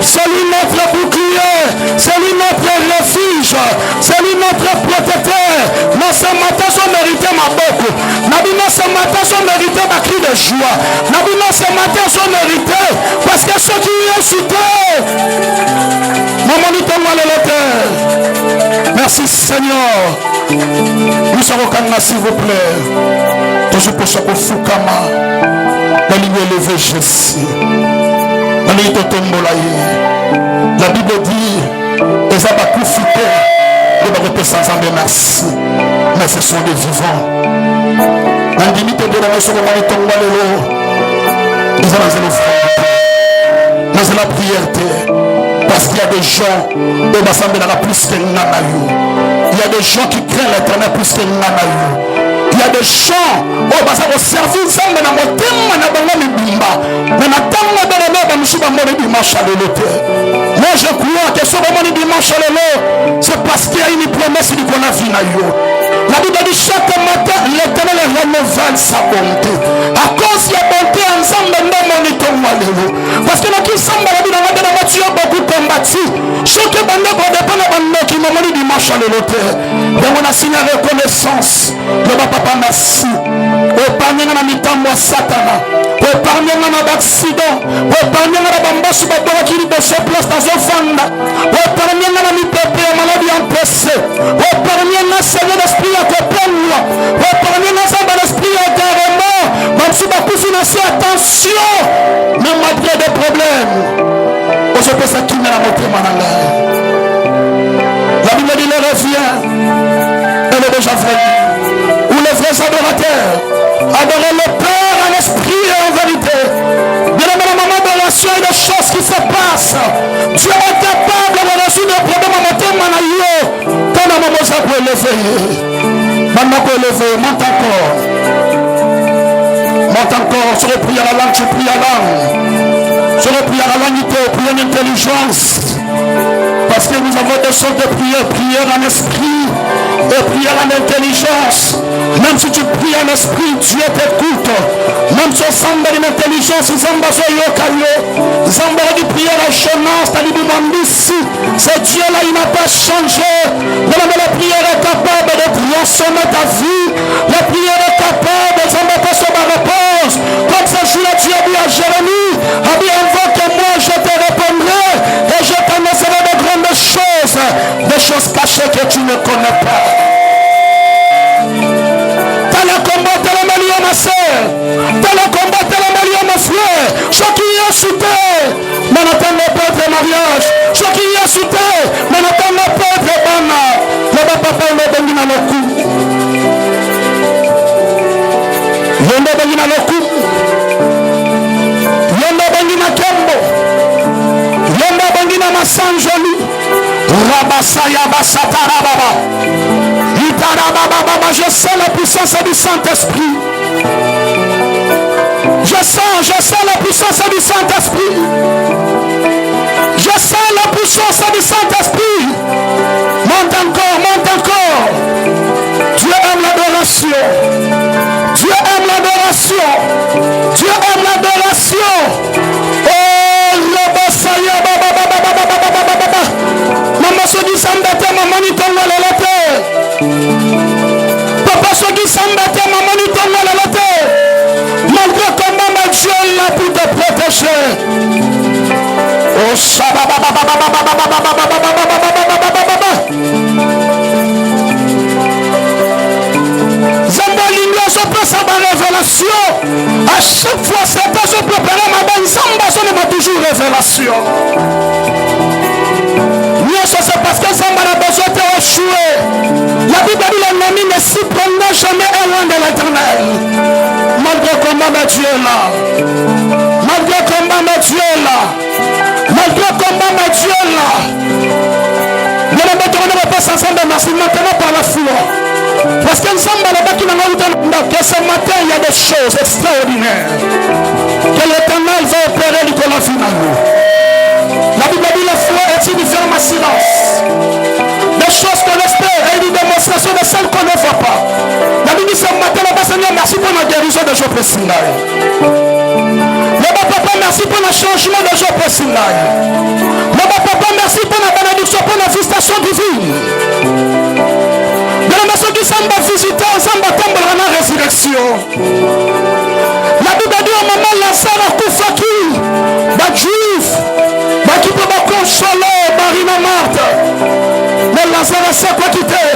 C'est lui notre bouclier, c'est lui notre refuge, c'est lui notre protecteur. Mais ce matin, sont mérités ma beaucoup. Nabino, ce matin, sont mérités ma cri de joie. Nabino, ce matin, sont mérités parce que ceux qui y ont cité. Maman, nous t'envoie l'auteur. Merci Seigneur. Nous serons calmes, s'il vous plaît. Toujours pour ce que Fukama. La ligne élevée, Jésus. La Bible dit, les abattus foutés, les barretés sans âme, merci. Mais ce sont des vivants. La limite de la maison de Manitongalelo, nous allons nous faire. Nous allons la prière. Parce qu'il y a des gens, au Bassambe n'a plus que Nanayu. Il y a des gens qui craignent l'éternel plus que Nanayu. Il y a des gens au Bassambe au service, mais dans mon thème, on a besoin de Bimba. Mais dans thème, on a besoin de dimanche à l'été. Moi, je crois que ce moment de dimanche à l'été, c'est parce qu'il y a une promesse du qu'on a vu. La Bible dit chaque matin, l'éternel renouvelle sa bonté. À cause de la bonté, ensemble, nous monitons. Parce que nous qui sommes dans la Bible, tu as beaucoup combattu. Chaque bande pour dépendre de bande qui m'a dit dimanche à l'été. Et on a signé reconnaissance. Le papa merci. Épargnez dans la mi-temps, Satana. Épargnez dans l'accident. Épargnez dans la bambasse qui dit de se place dans un fond. Épargnez dans la mi-pépé, maladie empêchée. Épargnez dans le Seigneur d'esprit à côté de moi. Épargnez dans l'esprit à carrément. Même si vous financez, attention. Même malgré des problèmes. On se peut s'acquitter la montée manala. La Bible dit le revient. Elle est déjà venue. Ou les vrais adorateurs. Adorer le Père en esprit et en vérité. Bien aimé, le moment de relation et des choses qui se passent. Dieu est capable de résoudre le problème à montée manala. Quand la maman ça peut lever. Maman peut lever. Monte encore. Monte encore. Sur le prière à la langue, tu pries à la langue. Je vais prier à la langue, prier en intelligence. Parce que nous avons des sortes de prières. Prière en esprit et prière en intelligence. Même si tu pries en esprit, Dieu t'écoute. Même si tu sembles en intelligence, ils ont besoin de yokayo. Ils ont besoin de prière en chenance. C'est Dieu là, il n'a pas changé. Mais la prière est capable de transformer ta vie. La prière est capable de s'embêter sur ma réponse. Comme ce jour-là, Dieu a dit à Jérémie, invoque-moi, je te répondrai et je t'annoncerai de grandes choses, des choses cachées que tu ne connais pas. T'as le combat, t'as le milieu, ma soeur. T'as le combat, t'as le milieu, mon frère. Chacun y a sauté, mais n'attend pas de mariage. Chacun y a sauté, mais n'attend pas de bana. Le papa est venu dans le coup. Il est venu dans le coup. Yenda bangina masanjoli Rabasaya basatara baba Itara baba. Je sens la puissance du Saint-Esprit. Je sens la puissance du Saint-Esprit. Je sens la puissance du Saint-Esprit. Monte encore. Dieu aime l'adoration. Dieu aime l'adoration. Dieu aime l'adoration. Oh, le Basaya baba. Maman se dit s'embêter, maman n'y tombe à la terre. Papa se dit s'embêter, maman n'y tombe à la terre. Malgré comment ma Dieu est là pour te protéger. Oh, je peux savoir révélation. À chaque fois, c'est pas je préparer ma bonne samba, je n'ai toujours révélation. C'est parce que Zamba a besoin de échouer. La Bible dit l'ennemi ne s'y prendra jamais loin de l'éternel. Malgré comment Dieu est là. Malgré comment Dieu est là. Malgré comment Dieu est là. Nous ne mettons pas ensemble merci maintenant par la foi. Parce que ce matin il y a des choses extraordinaires que l'éternel va opérer du colon final. La Bible dit la foi est une ferme assurance. Des choses qu'on espère et une démonstration de celles qu'on ne voit pas. La Bible dit ce matin, Seigneur, merci pour la guérison de Job Sinaï. merci pour le changement de jour pour Sinai. Papa, merci pour la bénédiction, pour la visitation divine. De la maison qui semble visiter, ensemble tomber dans la résurrection. La Bible dit au moment Lazare a Koufaki, la juif, qui peut me consoler, Marina Marthe. Mais Lazare sait quoi quitter.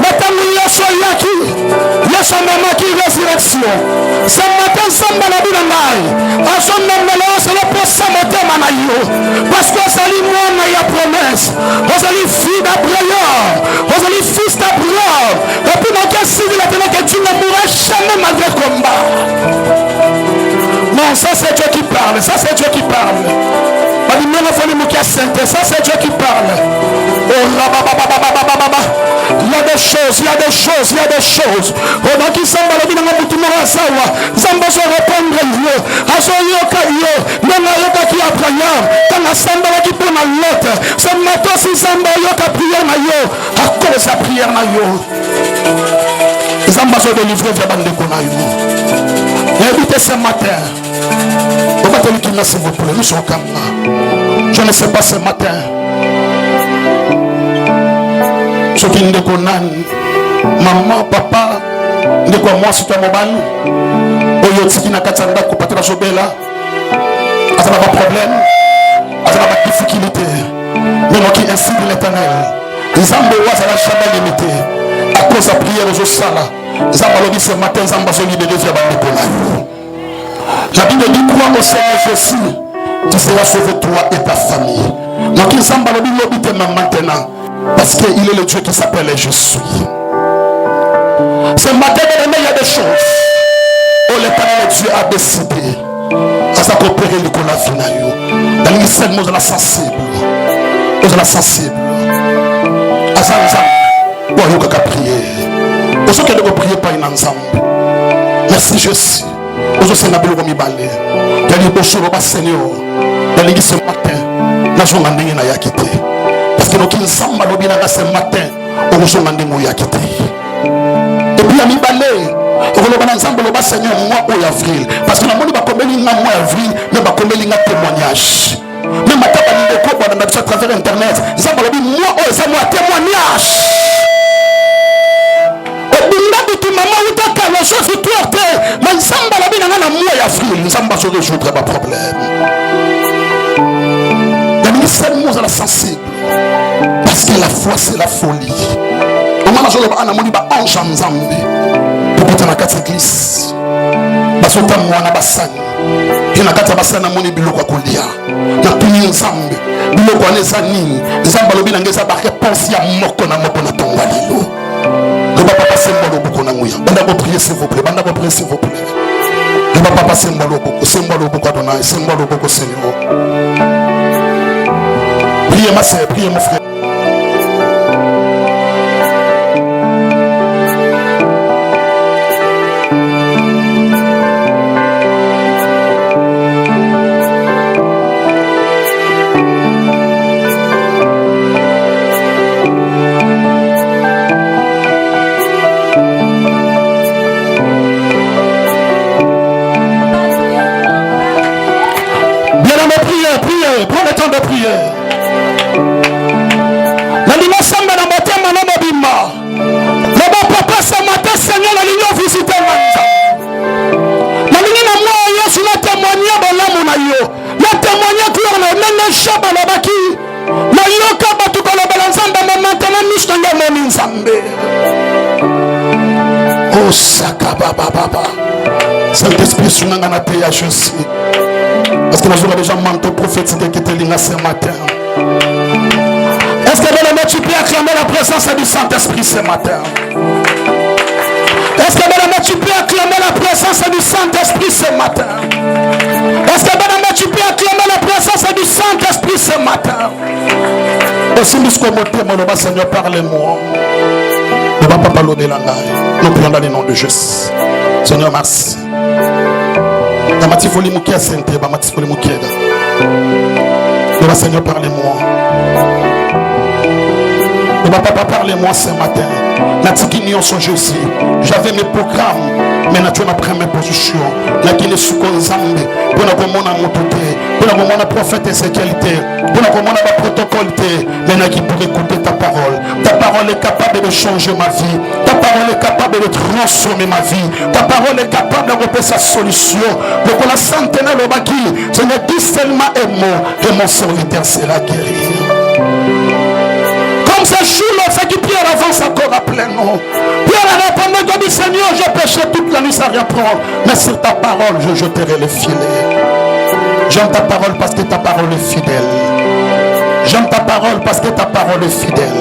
Maintenant, il y a Soyaki, il y a sa maman qui est résurrection. Ce matin, ça m'a la vie de maille. À son nom, c'est le procès matin, Manayo. Parce que ça lui, moi, il y a promesse. Vous allez fille d'Abraham. Vous allez fils d'Abraham. Et puis, dans quel signe il a tenu que tu ne mourras jamais malgré le combat. Non, ça c'est Dieu qui parle. Ça c'est Dieu qui parle. Ça c'est Dieu qui parle. Il y a des choses, il y a des choses, il y a des choses. Pendant qu'il semble la vie dans mon bouton à savoir, Zamba se répondre yo, Azoyoka yo, Nanayoka qui Abraham, dans la samba qui prend la l'autre. Ce matin, si Zamba yoka prière na yo, à cause de la prière na yo. Zamba se délivrer vers bande de Konayo. Écoutez ce matin. On va te dire s'il vous plaît, nous sommes comme là. Je ne sais pas ce matin. Ce qui nous connaît, maman, papa, nous quoi moi si tu as mobile, au lieu de ce qui n'a qu'à t'en pour partir la sobela, ça n'a pas de problème, ça n'a pas de difficulté. Mais nous qui ainsi de l'Éternel, les ambois ça n'a jamais limité. À cause de la prière aux Osala, les ambois ce matin, les ambois sont libérés vers la Nicolas. La Bible dit crois au Seigneur Jésus, tu seras sauvé toi et ta famille. Donc il semble maintenant parce qu'il est le Dieu qui s'appelle Je suis. Ce matin, il y a des choses où l'Éternel Dieu a décidé à s'accomplir le Nicolas. Dans les scènes, nous sommes sensibles. Nous sommes sensibles. À ça, nous avons prier. Pour ceux qui ne prient pas ensemble. Merci Jésus. Aujourd'hui, c'est Nabil Romibale. Il y a des beaux choses au Seigneur. Dans l'église ce matin, nous sommes en train de yakité. Parce que nous sommes en train de ce matin, nous sommes en train de yakité. Et puis, Ami Balé, nous sommes ensemble au Seigneur mois ou avril. Parce que nous avons dit mois avril, mais nous avons dit témoignage. Même maintenant, nous avons dit à travers Internet, nous avons dit mois ou témoignage. La chose est tourtée, mais nous sommes la vie dans la mois avril, nous sommes pas sur résoudre pas problème. La ministère nous est sensible, parce que la foi c'est la folie. On a joué à la monnaie en Jamzambi pour porter la carte église. Parce que moi na basani, puis na carte basani na monnaie biloko kolia. Na tuni nzambe, biloko anezani, nzamba lobi na ngeza ba réponse ya moko na tonga lilo. Ne va pas passer mon beaucoup na mouya. Banda ko prier s'il vous plaît. Banda ko prier s'il vous plaît. Ne va pas passer mon beaucoup. C'est moi le beaucoup Adonai. C'est moi le beaucoup Seigneur. Priez ma sœur, priez mon frère. Prends le temps de prier. La ligne semble dans mon thème, mon nom bimba. Le bon papa ce matin, Seigneur, la ligne visiter Manza. La ligne na moi, sur la témoignage dans l'âme na yo. La témoignage que on a même chaba la baki. La yoka batu ko la balanzamba maintenant nous dans le nzambe. Oh sakaba baba. Saint-Esprit sunanga na te ya Jésus. Est-ce que nous avons déjà manteau prophétique qui était là ce matin? Est-ce que bien tu peux acclamer la présence du Saint-Esprit ce matin? Est-ce que bien tu peux acclamer la présence du Saint-Esprit ce matin? Est-ce que bien tu peux acclamer la présence du Saint-Esprit ce matin? Aussi, nous Seigneur, parlez-moi. Ne va pas parler de la Nous prions dans le nom de Jésus. Seigneur, merci. Seigneur, parlez-moi. Ne va pas parler moi ce matin. Jésus. J'avais mes programmes. Mais tu as la première position. La qui est sous Konzambe. Pour la commande à mototé. Pour la commande à prophète et sécurité. Pour la commande à protocole. Mais qui pour écouter ta parole. Ta parole est capable de changer ma vie. Ta parole est capable de transformer ma vie. Ta parole est capable de repérer sa solution. Donc la centenaire le baki. Ce n'est dit seulement un mot. Et mon serviteur sera guéri. Comme ce jour-là, c'est qui Pierre avance encore à plein nom. Pierre a répondu comme dit Seigneur, j'ai péché toute la nuit sans rien prendre. Mais sur ta parole, je jeterai le filet. J'aime ta parole parce que ta parole est fidèle. J'aime ta parole parce que ta parole est fidèle.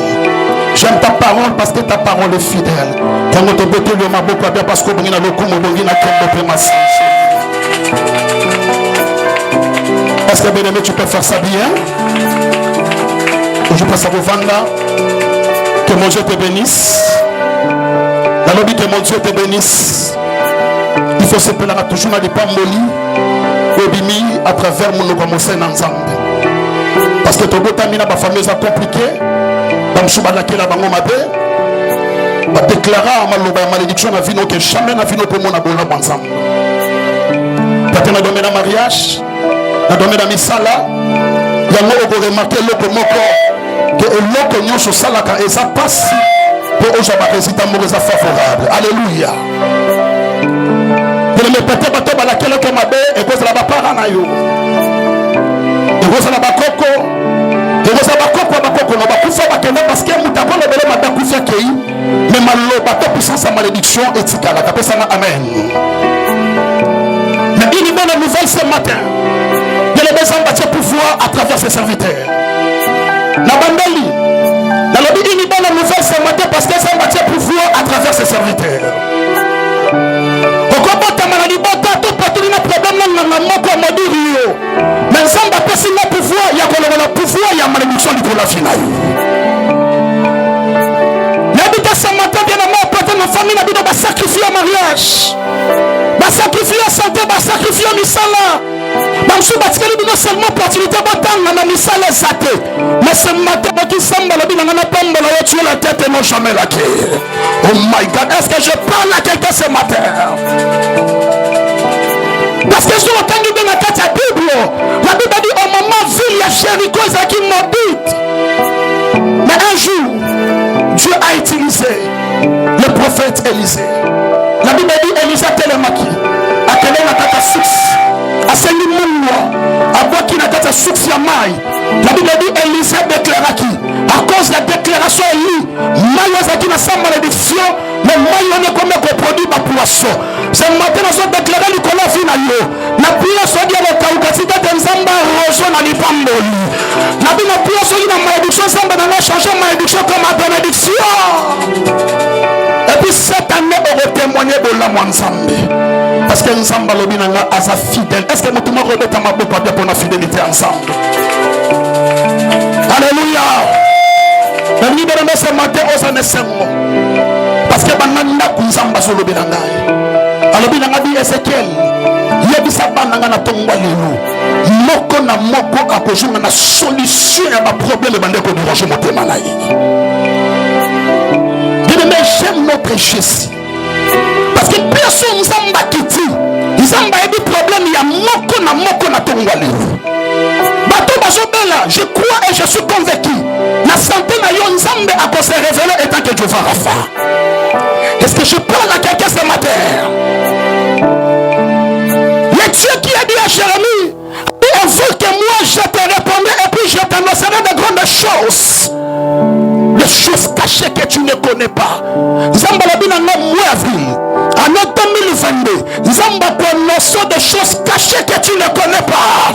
J'aime ta parole parce que ta parole est fidèle. Quand on te bête le mabou, bien parce que on a le coup, on a le massage. Est-ce que bien aimé, tu peux faire ça bien? Je passe à vos Vanda. Que mon Dieu te bénisse. Dans le but que mon Dieu te bénisse. Il faut se plaindre toujours dans les pamboli. Obimi à travers mon commencer ensemble. Parce que ton beau tamina ma famille est compliqué. Dans le souba qui la bango mabe. Va déclarer ma malédiction na vie que jamais na vie pour mon abonnement ensemble. Parce que dans le domaine de mariage, dans le domaine de misala, il y a moi qui remarqué le moko que l'autre union sur salaka et ça passe pour aujourd'hui résultat mauvais favorable. Alléluia. Je ne me pète pas à laquelle que ma belle et cause la bapara na yo. Et cause la bakoko. Et cause la bakoko bakoko no bakufa bakenda parce que mutako le bele mata kufa kei. Mais malo bato puissance à malédiction et tikala. Kapé ça amen. Mais une bonne nouvelle ce matin. Il y a le besoin de pouvoir à travers ses serviteurs. Nabandeli, dans le but une bonne nouvelle ce matin parce que ça va pouvoir à travers ses serviteurs. Au combat ta maladie, bota tout partout na problème na moko moduri. Mais ça va passer le pouvoir, il y a le pouvoir, il y a malédiction du la finale. L'habitat ce matin bien amour porter nos familles na bino ba sacrifier au mariage. Ba sacrifier à santé, ba sacrifier au misala. Même si parce que nous avons seulement l'opportunité de battre misala zate. Mais ce matin, qui semble le bien, on n'a pas tué la tête et non jamais la clé. Oh my God, est-ce que je parle à quelqu'un ce matin? Parce que je suis entendu dans la tête de la Bible. La Bible dit au moment vu, il y a Jéricho qui m'habite. Mais un jour, Dieu a utilisé le prophète Élisée. La Bible dit Élisée Télémaki. A quel est la tête à source? A celui mounwa. A quoi qui n'a pas de source à maille. La Bible dit Élisée déclara qui? À cause de la déclaration Élie, Maïosa qui n'a pas malédiction, mais Maïone comme un produit ma poisson. Ce matin, nous avons déclaré le colon final. La poisson dit à la Kaukasita de Nzamba Rojo na Lipamboli. La Bible dit poisson qui n'a malédiction, Zamba n'a changé malédiction comme ma bénédiction. Et puis cette année, on va témoigner de la Mwanzambe. Parce que Nzamba Lobinanga a sa fidèle. Est-ce que nous pouvons remettre ma boucle pour la fidélité ensemble? Alléluia. Mais nous devons ce matin aux années 5 mois. Parce que Banana Nzamba sur Lobinanga. Alors Lobinanga dit Ezekiel. Il y a des sabananga na tongwa lelo. Moko na moko a kojunga na solution à ma problème de bandeko de rocher motema na yi. Mais j'aime notre Jésus. Parce que personne Nzamba kiti. Nzamba a des problèmes, il y a moko na tongwale. Bato bazobela, je crois et je suis convaincu. La santé na yo Nzamba a se révéler étant que Dieu va Rapha. Est-ce que je parle à quelqu'un ce matin? Le Dieu qui a dit à Jérémie, il faut que moi je te répondrai et puis je t'annoncerai de grandes choses. Les choses cachées que tu ne connais pas. Zamba la bina na avril. En 2022, Zamba prononce des choses cachées que tu ne connais pas.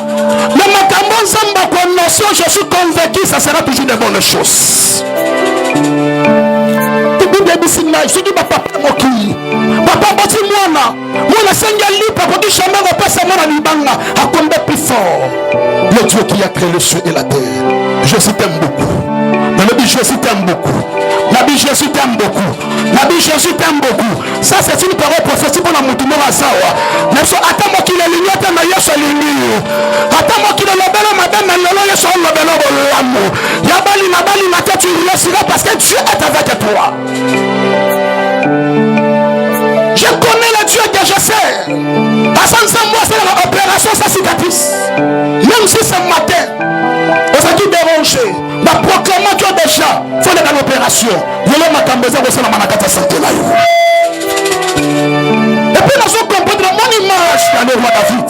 Mais maintenant Zamba prononce, je suis convaincu, ça sera toujours de bonnes choses. Je dis papa moki. Papa bati mwana. Mwana senga lipa pour du chemin repasse à mon libanga. À combien plus fort? Le Dieu qui a créé le ciel et la terre. Jésus t'aime beaucoup. Mais le dit Jésus t'aime beaucoup. La vie Jésus t'aime beaucoup. La vie Jésus t'aime beaucoup. Ça c'est une parole prophétique pour la moutouma Sawa. Mais attends moi qu'il est l'union de ma yeso l'union. Attends moi qu'il est le bel madame et le yeso le bel l'amour. Yabali nabali na tête tu réussiras parce que Dieu est avec toi. Je connais le Dieu faut aller dans l'opération. Il y a ma ça ressemble à ma santé là. Et puis nous sommes compris dans mon image dans le roi David.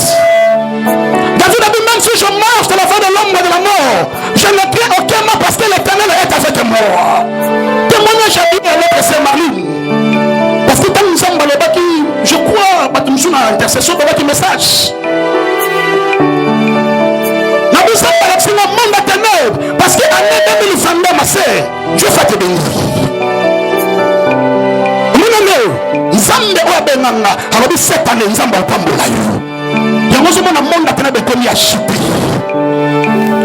David a dit, même si je marche dans la voie de l'homme et de la mort, je ne crains aucun mal parce que l'Éternel est avec moi. Témoignage à dire à l'autre, c'est Marine. Parce que quand nous sommes dans le bas qui, je crois, nous sommes dans l'intercession de votre message. Nous sommes dans le monde de ténèbres parce que l'année 2022, ma sœur, Dieu va te bénir. Nzambe oya benanga alobi cette année nzambe opambola yo yango zo mona monde atena bekomi achipi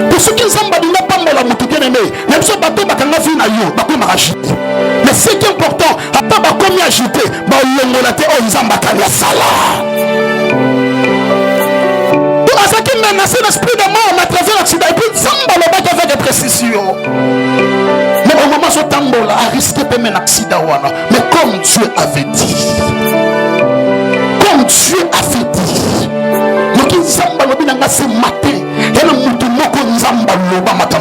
pour ceux qui nzambe dina pambola mutu bien aimé même so bato bakanga vi na yo bakoma achipi mais ce qui est important ata bakomi achipi ba longola te o nzambe akali sala pour ça qui menace l'esprit de mort à travers l'accident et puis nzambe le bac avec des précisions. Mais au moment où Tambola a risqué de mener un accident, mais comme Dieu avait dit, donc il s'amba le bien ce matin, et le mouton qu'on s'amba le bas matin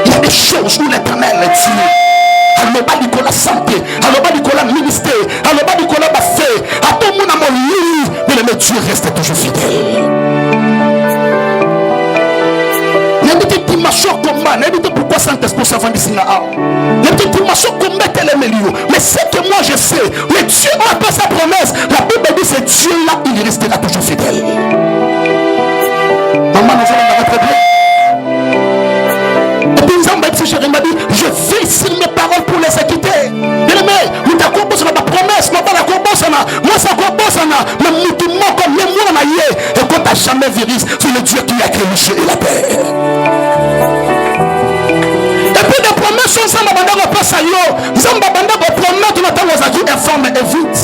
il y a des choses où l'Éternel est dit. Alors bas Nicolas santé, alors bas Nicolas ministère, alors bas Nicolas fait, à tout le monde à mon lit, mais le Dieu reste toujours fidèle. N'habitez dimanche combat, n'habitez pourquoi Saint-Esprit s'en va d'ici là. N'habitez dimanche combat tel est milieu. Mais ce que moi je sais, le Dieu n'a pas sa promesse. La Bible dit c'est Dieu là, il restera toujours fidèle. Maman, nous allons très bien. Et puis nous avons dit, Jérémie dit, je vais sur mes paroles pour les acquitter. Bien aimé, nous t'accordons sur ma promesse, nous t'accordons sur moi ça mais nous tout le monde comme les mots et quand tu n'as jamais viré, c'est le Dieu qui a créé le ciel et la terre. Et puis les promesses sont ça, ma bande de passe à yo. Nous avons bande de promesses, nous avons aux acquis informés et vite.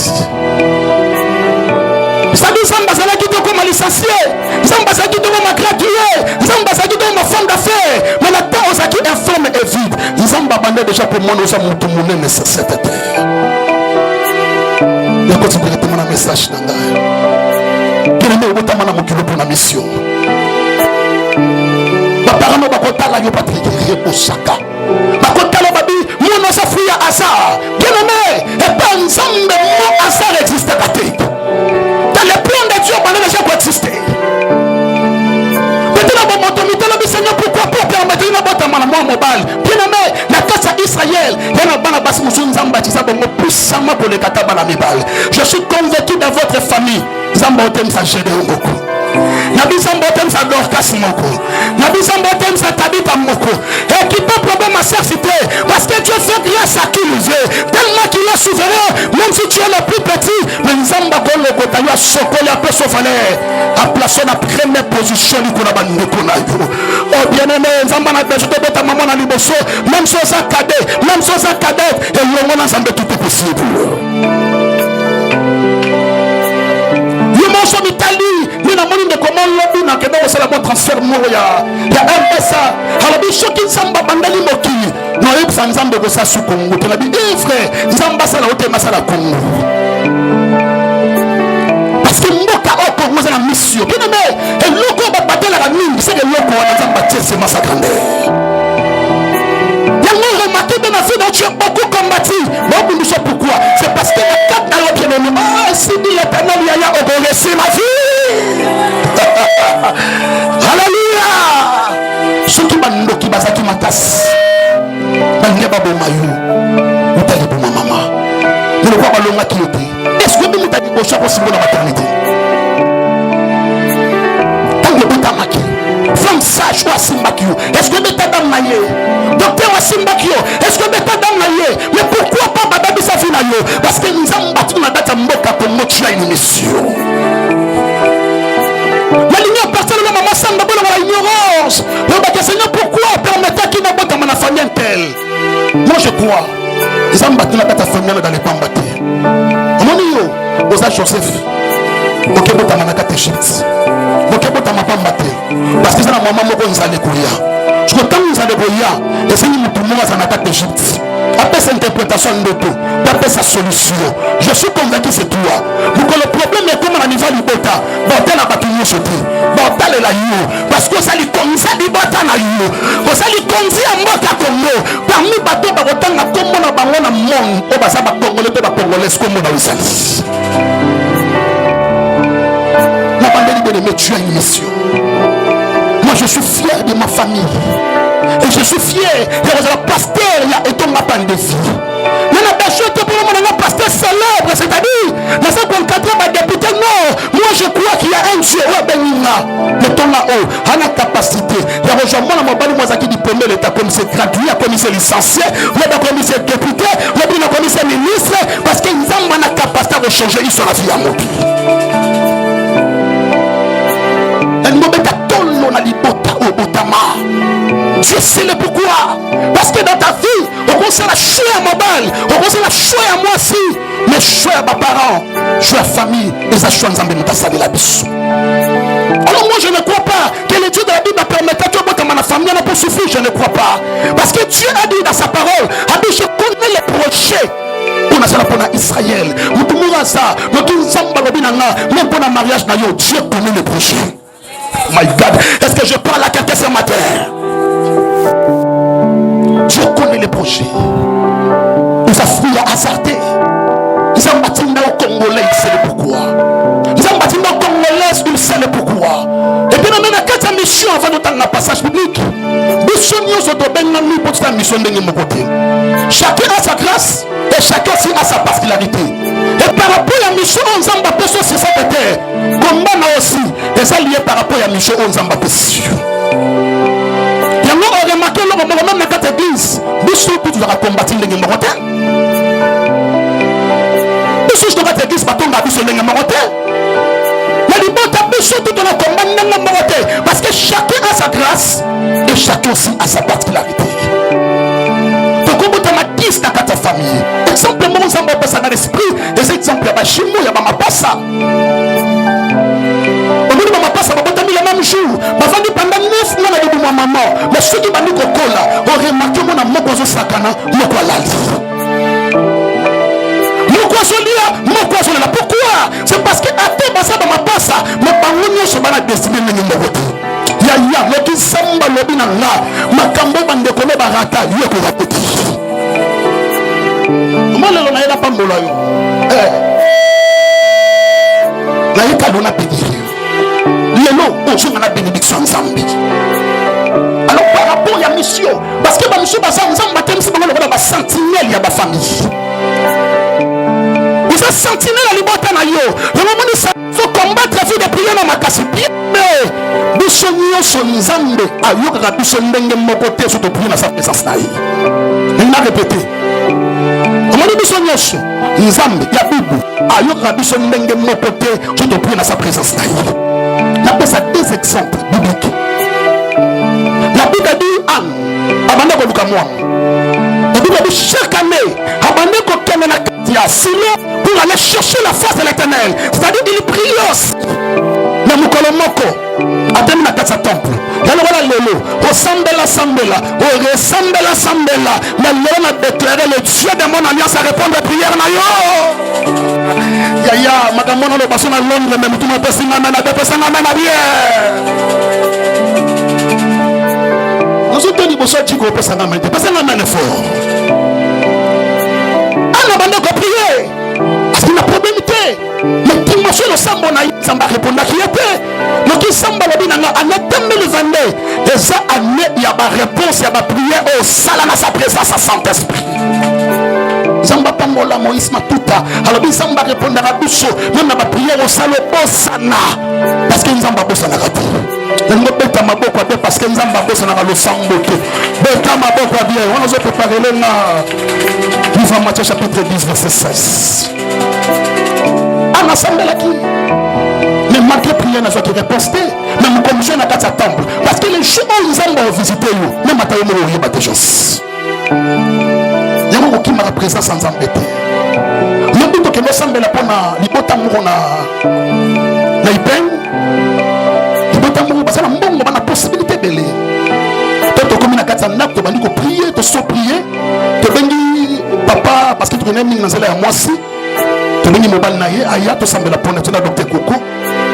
Ça dit, nous avons qui comme licencié, nous avons qui comme gradué, nous avons qui comme femme d'affaires. Mais nous avons aux acquis informés et vite. Nous avons bande déjà pour moi, nous avons tout le monde nécessaire. Il y a continué directement un message dans la bien aimé, on t'a mon pour la mission. Ma parent m'a pas la yo Patrick Rebosaka. Ma kota la babi, moi non ça fouille à hasard. Bien aimé, et pas ensemble mon hasard existe à côté. Dans les plans de Dieu, on a déjà pas existé. Peut-être la montomité la Seigneur pourquoi pas permettre une boîte à moi mobile. Bien aimé, la casse à Israël, il y a un ban à basse moussou nzamba qui s'appelle puissamment pour les kataba la mibal. Je suis convaincu dans votre famille, Zamba otem sa Gédéon beaucoup. Nabi Zamba otem sa Dorcas moko. Nabi Zamba otem sa Tabita moko. Et qui peut problème à cité parce que Dieu fait grâce à qui nous est. Tellement qu'il est souverain, même si tu es le plus petit, mais Zamba Gol le Kotayo a sokolé un peu son valeur. A placé la première position du Konaban Konayo. Oh bien aimé, Zamba n'a pas besoin de ta maman à Liboso, même sans un cadet, même sans un cadet, et l'homme ensemble tout est possible. En Italie, nous avons dit comment l'homme n'a pas fait le transfert. Il y a un peu ça. Alors, il faut qu'il s'en va bandali moki. Nous avons besoin de ça sous Congo. Tu l'as dit, frère, nous avons besoin de la Congo. Parce que nous avons besoin de la mission. Bien aimé, et l'autre va battre la mine. C'est que l'autre va battre ses massacres. Dans ma vie, donc tu as beaucoup combattu. Bon, nous savons pourquoi. C'est parce que la carte dans l'autre ennemi. Ah, si dit l'Éternel, il y a obéi ma vie. Alléluia. Ce qui m'a dit, qui m'a dit, qui m'a dit, il n'y a pas de maillot. Vous t'avez pour ma maman. Vous ne voyez pas l'homme qui était. Est-ce que vous m'avez dit, bonjour, possible dans la maternité? Tant que vous t'avez maquillé. Femme sage ou Asimbakio. Est-ce que vous êtes dans maillé? Docteur Asimbakio. Est-ce que vous êtes dans maillé? Mais pourquoi pas Madame Safinayo? Parce que nous avons battu la date à Moka pour motiver une mission. La ligne personnelle, maman, ça n'a pas l'ignorance. Le Seigneur, pourquoi permettez qu'il n'a pas dans ma famille telle? Moi je crois. Ils ont battu la date à famille dans les pambatés. Mon Dieu, aux Joseph. Ok, vous avez un Égypte. Parce que c'est la maman qui nous a découvert. Je crois que quand nous avons découvert, et c'est nous tout le monde en attaque d'Égypte. Après cette interprétation de tout, après sa solution, je suis convaincu que c'est toi. Donc le problème est comme à niveau du bota. Bota n'a pas tout sauté. Bota est là. Parce que ça lui comme ça, il bota n'a yo osali konzi ya mboka Congo parmi bato bakotanga kombo na bango na monde oyo baza bakongole mpe bakongolais kombo na ozali na bandeli bien-aimé, tu as une mission. Moi je suis fier de ma famille et je suis fier de la pasteur et ton ma pandémie. Pasteur célèbre, c'est-à-dire dans ce concadre ma député, non, moi je crois qu'il y a un Dieu le temps là-haut a la capacité il y a rejoindre la mobile moi qui diplômé l'état comme c'est gradué comme c'est licencié ou comme c'est député ou comme c'est ministre parce qu'ils ont la capacité de changer ils sont la vie à mon pays elle me met à tolo na libota au botama. Dieu sait le pourquoi. Parce que dans ta vie, on commence à choisir à ma balle, on commence à choisir à moi aussi, mais choisir à mes parents, choisir à la famille, et ça choisir ensemble de la biche. Alors moi je ne crois pas que le Dieu de la Bible permettra que ma famille n'a pas souffrir, je ne crois pas. Parce que Dieu a dit dans sa parole, a dit je connais les projets. On a ça pour Israël. Même pour le mariage, Dieu connaît les projets. My God, est-ce que je parle à quelqu'un ce matin? Dieu connaît les projets. Nous avons fouillé à hasarder. Nous avons bâti dans Congolais, il sait le pourquoi. Nous avons bâti dans Congolais, il sait le pourquoi. Et puis nous avons une mission avant de dans le passage public. Chacun a sa grâce et chacun aussi a sa particularité. Et par rapport à la mission, on s'en bat sur cette terre. Combat aussi, et ça lié par rapport à la mission, on s'en bat dessus. Il y a remarqué le moment même dans cette église, Bissou tu vas combattre les Marocains. Bissou dans cette église, va tomber à Bissou les Marocains. Mais du bon t'as Bissou tout dans la combat les Marocains. Parce que chacun a sa grâce et chacun aussi a sa particularité. Donc on peut mettre 10 dans ta famille. Exemplement, on s'en va passer dans l'esprit. Des exemples, il y a chez moi, il y a ma passa. Même jour, ma famille pendant 9 mois avec ma maman, mais ceux qui m'ont dit qu'on a remarqué mon amour pour ce sakana, mon quoi là. Mon quoi solia, mon quoi solia. Pourquoi? C'est parce que à tes basa dans ma passe, ma bangonio se va la destiner de mon côté. Ya le qui samba le binanga, ma cambo bande kone barata, yoko va petit. Comment le na ela pambola yo? La yeka dona pédir. On joue dans la bénédiction en Zambie. Alors par rapport à la mission, parce que la mission c'est la sentinelle de la famille. Vous êtes sentinelle à l'ibota na yo. Le moment où il faut combattre la vie de prière dans ma casse. Mais Bissonio son Zambie a eu la Bissonenge mon côté sur te prier dans sa présence. Il m'a répété. Comment dit Bissonio Zambie, la Bible a eu la Bissonenge mon côté sur te prier dans sa présence. J'appelle ça deux exemples bibliques. La Bible a dit Anne, abandonne le moi. La Bible a dit chaque année, abandonne le Katia, sinon pour aller chercher la face de l'Éternel. C'est-à-dire qu'il prie aussi. Na mukolomoko, attends na kasa temple. Yalo wala lelo, ressemble sambela, ressemble sambela. Mais l'homme a déclaré le Dieu de mon alliance à répondre à prière na yo. Yaya, madame mon basson à Londres, même tout mon personne à la personne à ma vie. Nous sommes tenus pour ça qui gros personne à ma vie. Personne à ma effort. On a abandonné de prier. Parce qu'il y a problème. Mais dimanche le sambo na samba répondre qui était. Donc il samba le binanga en 2022. Déjà année il y a ma réponse, il y a ma prière au salana sa présence à Saint-Esprit. Zamba pangola Moïse Matuta. Alors il samba répondre à Bisso. Même ma prière au salo bosana. Parce que Zamba bosana raté. Je ne peux pas m'abouer parce que Zamba bosana le sambo. Beta m'abouer bien. On nous a préparé le na. Livre Matthieu chapitre 10 verset 16. En assemblée là qui mais malgré prière n'a pas réponse même comme je n'ai pas sa temple parce que les jours où ils ont visité même à ta yomoro il y a des choses il y a qui m'a présence sans embêter le but que nous sommes là pour na libota muro na ipen libota muro parce que na mbongo na possibilité de les peut-être comme na kata na to bandi ko prier to so prier to bengi papa parce que tu connais mingi na sala ya mwasi Tony mobile na ye aya to sambela pona tona docteur Koko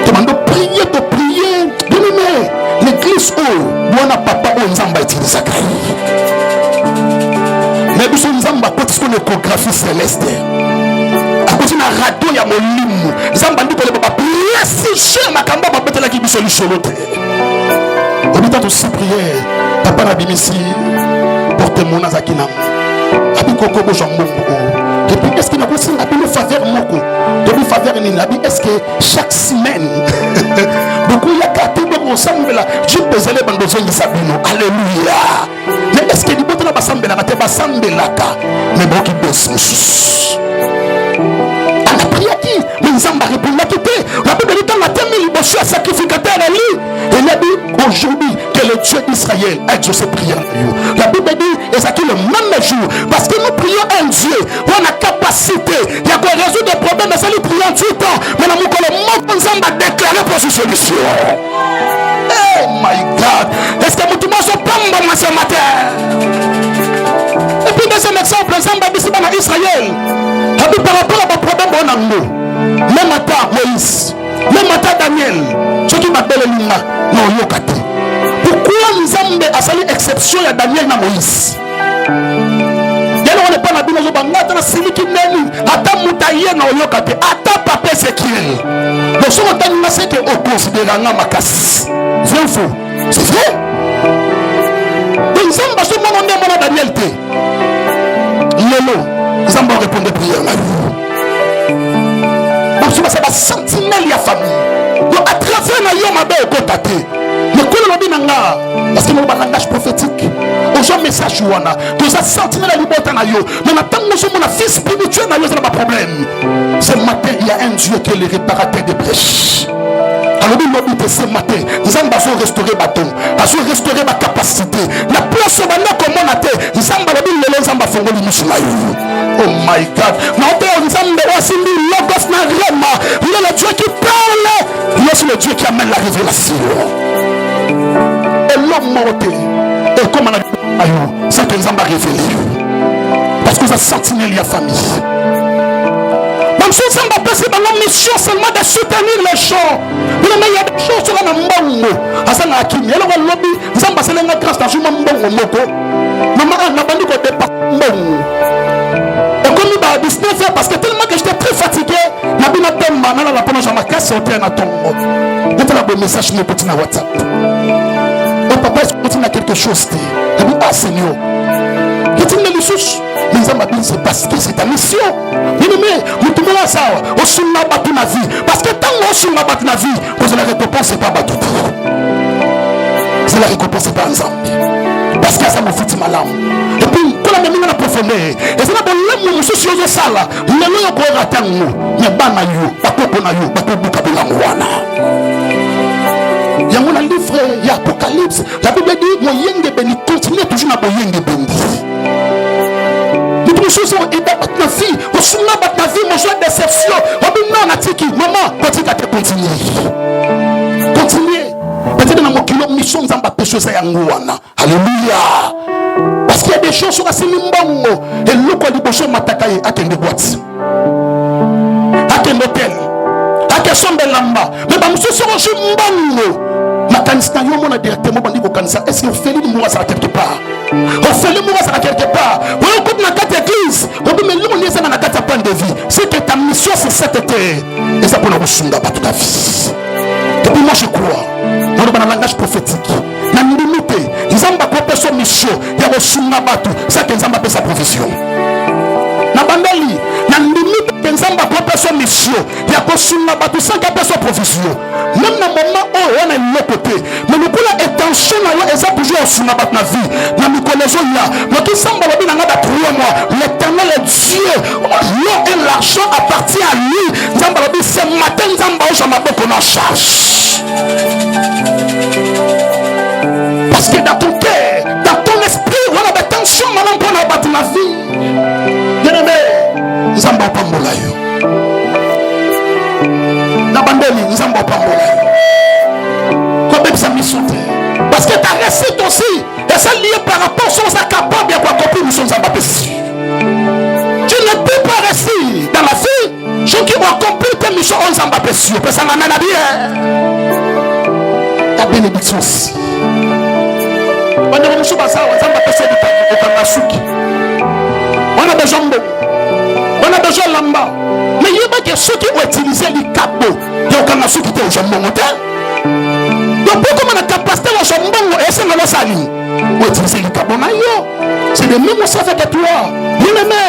to mando prier bien-aimé l'église où bona papa o faut une échographie céleste. À cause de la radio, il y a mon lim. Ils ont bandit pour les papas. Si cher, ma camba va mettre la qui sur le solo. On dit tant aussi prier. Papa n'a bien ici. Portez mon azakina. Abi koko bo jambon. Et puis est-ce qu'il a aussi une faveur moko? De faveur ni nabi. Est-ce que chaque semaine beaucoup il y a quatre mois ensemble là. Dieu besoin les bandes de sabino. Alléluia. Mais est-ce que les bottes là basambe là, te basambe là ka. Mais bon qui bosse. On a prié qui? Mais ils ont répondu à quitter. La Bible dit dans la terre, il bosse à sacrificateur à lui. Et il a dit aujourd'hui que le Dieu d'Israël a exaucé prière. La Bible dit, et ça qui le même jour, parce que nous prions un Dieu, on a capacité, il y a quoi résoudre des problèmes, mais ça lui prions tout le temps. Mais nous avons déclaré pour cette solution. Oh my God! Est-ce que nous tous sommes pas ce matin? Et puis deuxième exemple, l'exemple ici dans Israël. Par rapport à mon problème, on a nous. Même à Moïse, même à Daniel, ceux qui m'appellent Lima, non, yokate. Pourquoi nous avons à saluer exception à Daniel et Moïse? On n'est pas la Bible, on a celui qui n'est pas à Moutaïe, non, yokate, à Papa Ézéchiel. Donc, si on a dit que on considère ma casse, vrai ou faux? C'est vrai? Nous sommes pas seulement on Daniel T. Lolo, nous avons répondu à prière. Donc, c'est la sentinelle de la famille. Donc, à travers la yom abe au côté. Mais quand on dit nanga, parce que nous avons un langage prophétique. Aujourd'hui, message ouana. Donc, ça sentinelle la liberté na yo. Mais maintenant, nous sommes un fils spirituel na yo, c'est pas problème. Ce matin, il y a un Dieu qui est le réparateur des brèches. Alors, nous avons ce matin, nous avons restauré ma tombe, nous avons restauré ma capacité. La place où nous avons été, nous avons fait oh my God. Nous avons le Dieu qui parle, il est le Dieu qui amène la révélation. Et l'homme morté, et comme on a dit, c'est que nous avons révélé. Parce que nous avons senti la famille. Même si nous avons passé dans la mission seulement de soutenir les gens. Mais il y a des choses sur la mbongo. Asa na akimi. Alors on lobby, nous avons passé la grâce dans le mbongo moko. Maman a bandu ko dépasse mbongo. Et comme il va 19h parce que tellement que j'étais très fatigué, la bina demba na la pendant ma casse au terrain à tombe. Je te la bon message sur petit na WhatsApp. Oh papa, est-ce que tu as quelque chose? Il dit ah Seigneur. Petit na lisusu. Mais c'est parce que c'est ta mission. Mais nous tout le monde ça. Au sunna batu na vie. Parce que tant qu'on sunna batu na vie, vous la récompense c'est pas batu. C'est la récompense c'est pas ensemble. Parce que ça me fait mal âme. Et puis quand on a mis dans la profondeur, et c'est là que l'homme monsieur sur le sala, nous ne pouvons pas attendre. Mais bana yo, pas pour na yo, pas pour bukabula mwana. Il y a mon livre, il y a Apocalypse. La Bible dit, mon yenge béni continue toujours à boyenge béni. Nous sommes aidés par ta vie. Nous sommes là par ta vie, mon choix de déception. On a dit maman, continue à te continuer. Continuez. Peut-être dans mon kilo, mission, nous avons péché ça yangouana. Alléluia. Parce qu'il y a des choses sur la Sinimbongo. Et l'eau qu'on dit, bonjour, matakaye, à quel boîte. À quel hôtel. À quel son de lamba. Mais bah, monsieur, sur un jeu mbongo. Ma canista, on a directement dit au cancer. Est-ce qu'on fait le mourir à quelque part? On fait le mourir à quelque part. On coupe dans quatre églises. On dit, mais nous, on est dans la quatre points de vie. C'est que ta mission, c'est cette été. Et ça pour nous ressoudre toute la vie. Et puis moi, je crois. Dans le langage prophétique. Dans la limite, ils ont pas sa mission. Il y a ressoudre tout. C'est qu'ils ont pas sa profession. Dans la bandali, dans la limite, ils ont pas sa mission. Il y a ressoudre tout. Sans qu'il y ait sa profession. Même dans le moment où on est de l'autre côté, mais nous pouvons attention à ça toujours au sunnah dans la vie. Dans nos connaissances là, mais qui semble bien dans la 3 mois, l'éternel est Dieu. L'eau et l'argent appartient à lui. Ce matin, nous avons beaucoup en charge. Parce que dans ton cœur, dans ton esprit, on a des tensions maintenant pour abattre la vie. Bien aimé, nous avons pas de moulaï. Nous avons pas comme ça mission. Parce que ta récite aussi, et ça lié par rapport à ce capable de accomplir nous sommes abattus. Tu ne peux pas rester dans la vie. Ceux qui vont accomplir tes missions, on s'en abattus. Parce que ça m'amène à bien. Ta bénédiction aussi. On est venu sur ça, on s'en abattus de Tanasuki. On On a besoin de on a besoin de lamba. Mais il y a que ceux qui ont utilisé les cadeaux, il y a ceux qui étaient au jambon. Donc pourquoi on a capacité au jambon et c'est la saline? On utilise les cadeaux. C'est le même aussi avec toi. Bien aimé.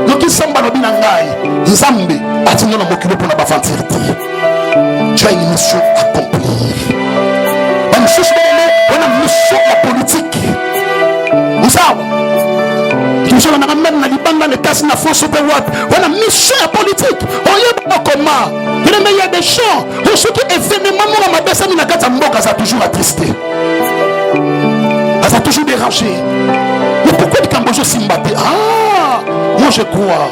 Donc ils sont dans le binangai. Nzambe a dit non à m'occuper pour la bafantir. Tu as une mission accomplie. Une mission politique. Vous savez? On a même dans les tasses na France super watt. On a mission politique. On y a pas comment. Il y a des gens. Pour ceux qui événements dans ma personne na kata mboka ça toujours attristé. Ça a toujours dérangé. Mais pourquoi le Cambodge Simbaté? Ah, moi je crois.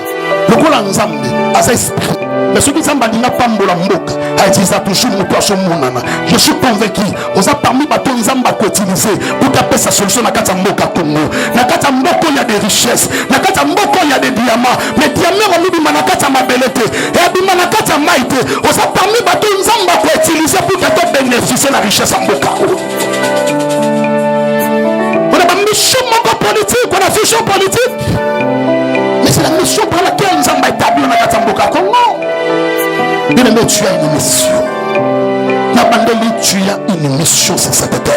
Le Kola Nzambe, à sa esprit. Mais ceux qui sont balina pambola mboka, a dit ça toujours mon monana. Je suis convaincu, on a parmi bateaux Nzamba qu'on utilise pour taper sa solution na kata mboka Congo. Na kata mboka il y a des richesses, na kata mboka il y a des diamants. Mais diamants on dit na kata mabelete, et abima na kata maite. On a parmi bateaux Nzamba qu'on utilise pour que bénéficier la richesse en mboka. On a une mission politique, on a une vision politique. Mais c'est la mission pour laquelle nous avons établi dans la Katamboka Congo. Bien aimé, tu as une mission. N'abandonne, tu as une mission sur cette terre.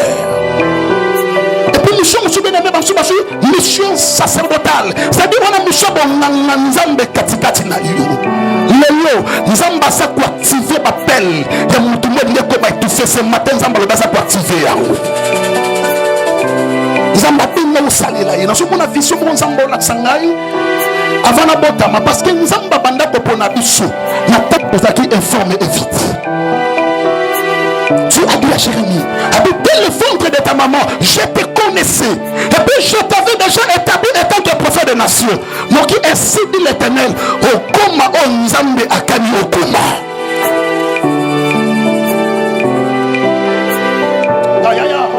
Et puis mission, monsieur bien aimé, mission sacerdotale. C'est-à-dire qu'on a une mission pour Nzambe Katikati na yo. Lelo, Nzamba sa pour activer l'appel. Il y a mon tout le monde qui va étouffer ce matin. Nzamba le basa pour activer. Nzamba pinga usalila. Il y a une vision pour Nzamba la Sangai. Avant la botama, parce que nous avons banda popona biso, la tête nous a qui informe et vite. Tu as dit à Jérémie, dès le ventre de ta maman, je te connaissais. Et puis je t'avais déjà établi étant que prophète de nation. Moi qui ainsi dit l'Éternel, au coma, au Nzambe akani au coma.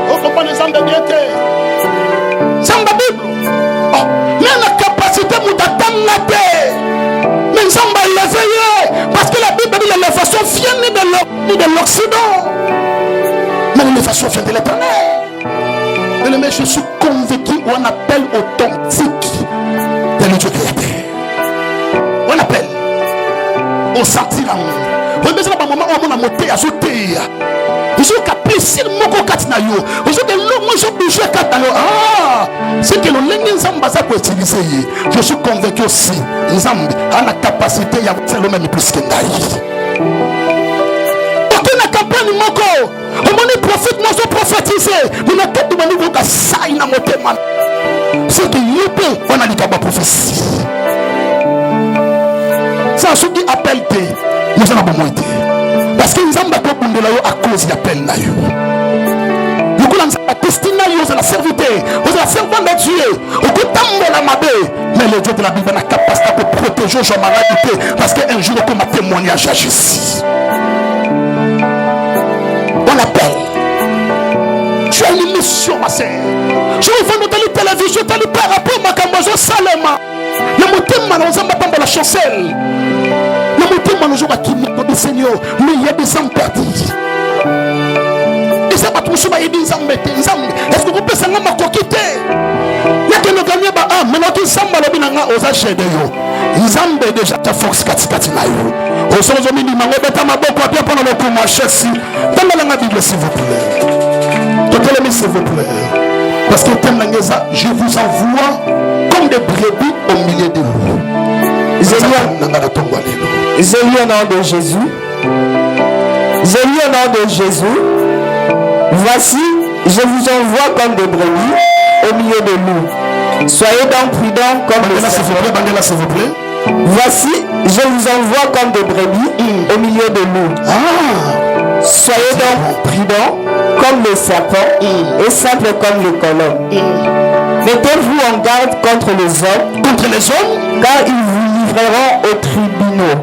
Vous comprenez Nzambe bien que Nzambe Bible. Mais la capacité mais Nzamba l'éveillé parce que la Bible dit l'élévation vient de l'Occident, mais l'élévation vient de l'Éternel. Mais je suis convaincu qu'on appelle authentique de le Dieu créateur. On appelle on sentira on besoin d'un moment où on a monté à sauter. Je suis capable de moko katina yo. Je suis que l'homme je bouge katana. Ah, c'est que le lengue Nzamba ça peut utiliser. Je suis convaincu aussi Nzamba a la capacité à faire le même plus que Ndaï. Aucune campagne moko. On m'a prophète moi je prophétiser. Mais la tête de mon niveau ka ça ina monter man. C'est que yopé on a dit kaba prophétie. Ça ce qui appelle te. Nous allons pas monter. Parce que nous avons à cause de l'appel. Nous avons la destinée, nous avons la serviteur, nous avons la servante de Dieu. Mais le Dieu de la Bible a la capacité de protéger Jean maladie. Parce qu'un jour, comme un témoignage agisse. On l'appelle. Tu as une mission, ma sœur. Je vais vous donner la télévision, tu as le par rapport à ma cambozo Salema. Le moteur, nous avons pas la chancelle. Le moteur, nous avons qui Seigneur, mais il y a des hommes perdus. Et ça va tout se faire des hommes. Est-ce que vous pouvez s'en avoir quitter? Il y a que nous gagnons, ah, mais notre samba le binanga aux achats de yo. Ils ont déjà ta force katikati na yo. Au sens où mini mango beta maboko à bien pendant le coup ma chassi. Dans la Bible s'il vous plaît. Totellement s'il vous plaît. Parce que je vous envoie comme des brebis au milieu de vous. Jésus au nom de Jésus. Jésus au nom de Jésus. Voici, je vous envoie comme des brebis au milieu de nous. Soyez donc prudents comme les serpents. S'il vous plaît. Voici, je vous envoie comme des brebis au milieu de nous. Soyez donc prudents comme les serpents et simples comme les colombes. Mettez-vous en garde contre les hommes, car ils vous livreront aux tribunaux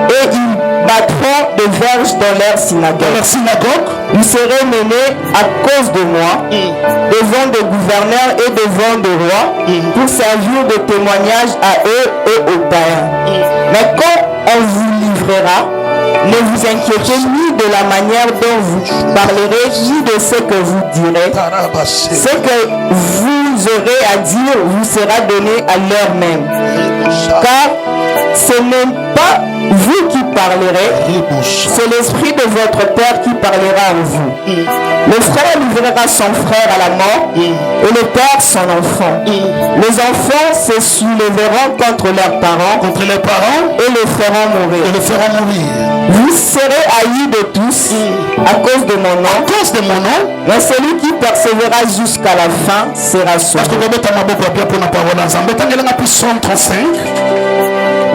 et ils battront des verges dans leur synagogue. Vous serez menés à cause de moi devant des gouverneurs et devant des rois pour servir de témoignage à eux et aux païens. Mais quand on vous livrera, ne vous inquiétez ni de la manière dont vous parlerez, ni de ce que vous direz. Ce que vous vous aurez à dire vous sera donné à l'heure même. Car ce n'est pas vous qui parlerez, c'est l'Esprit de votre Père qui parlera en vous. Le frère livrera son frère à la mort et le père son enfant. Les enfants se soulèveront contre leurs parents et le feront mourir. Vous serez haïs de tous à cause de mon nom, mais celui qui persévérera jusqu'à la fin sera sauvé.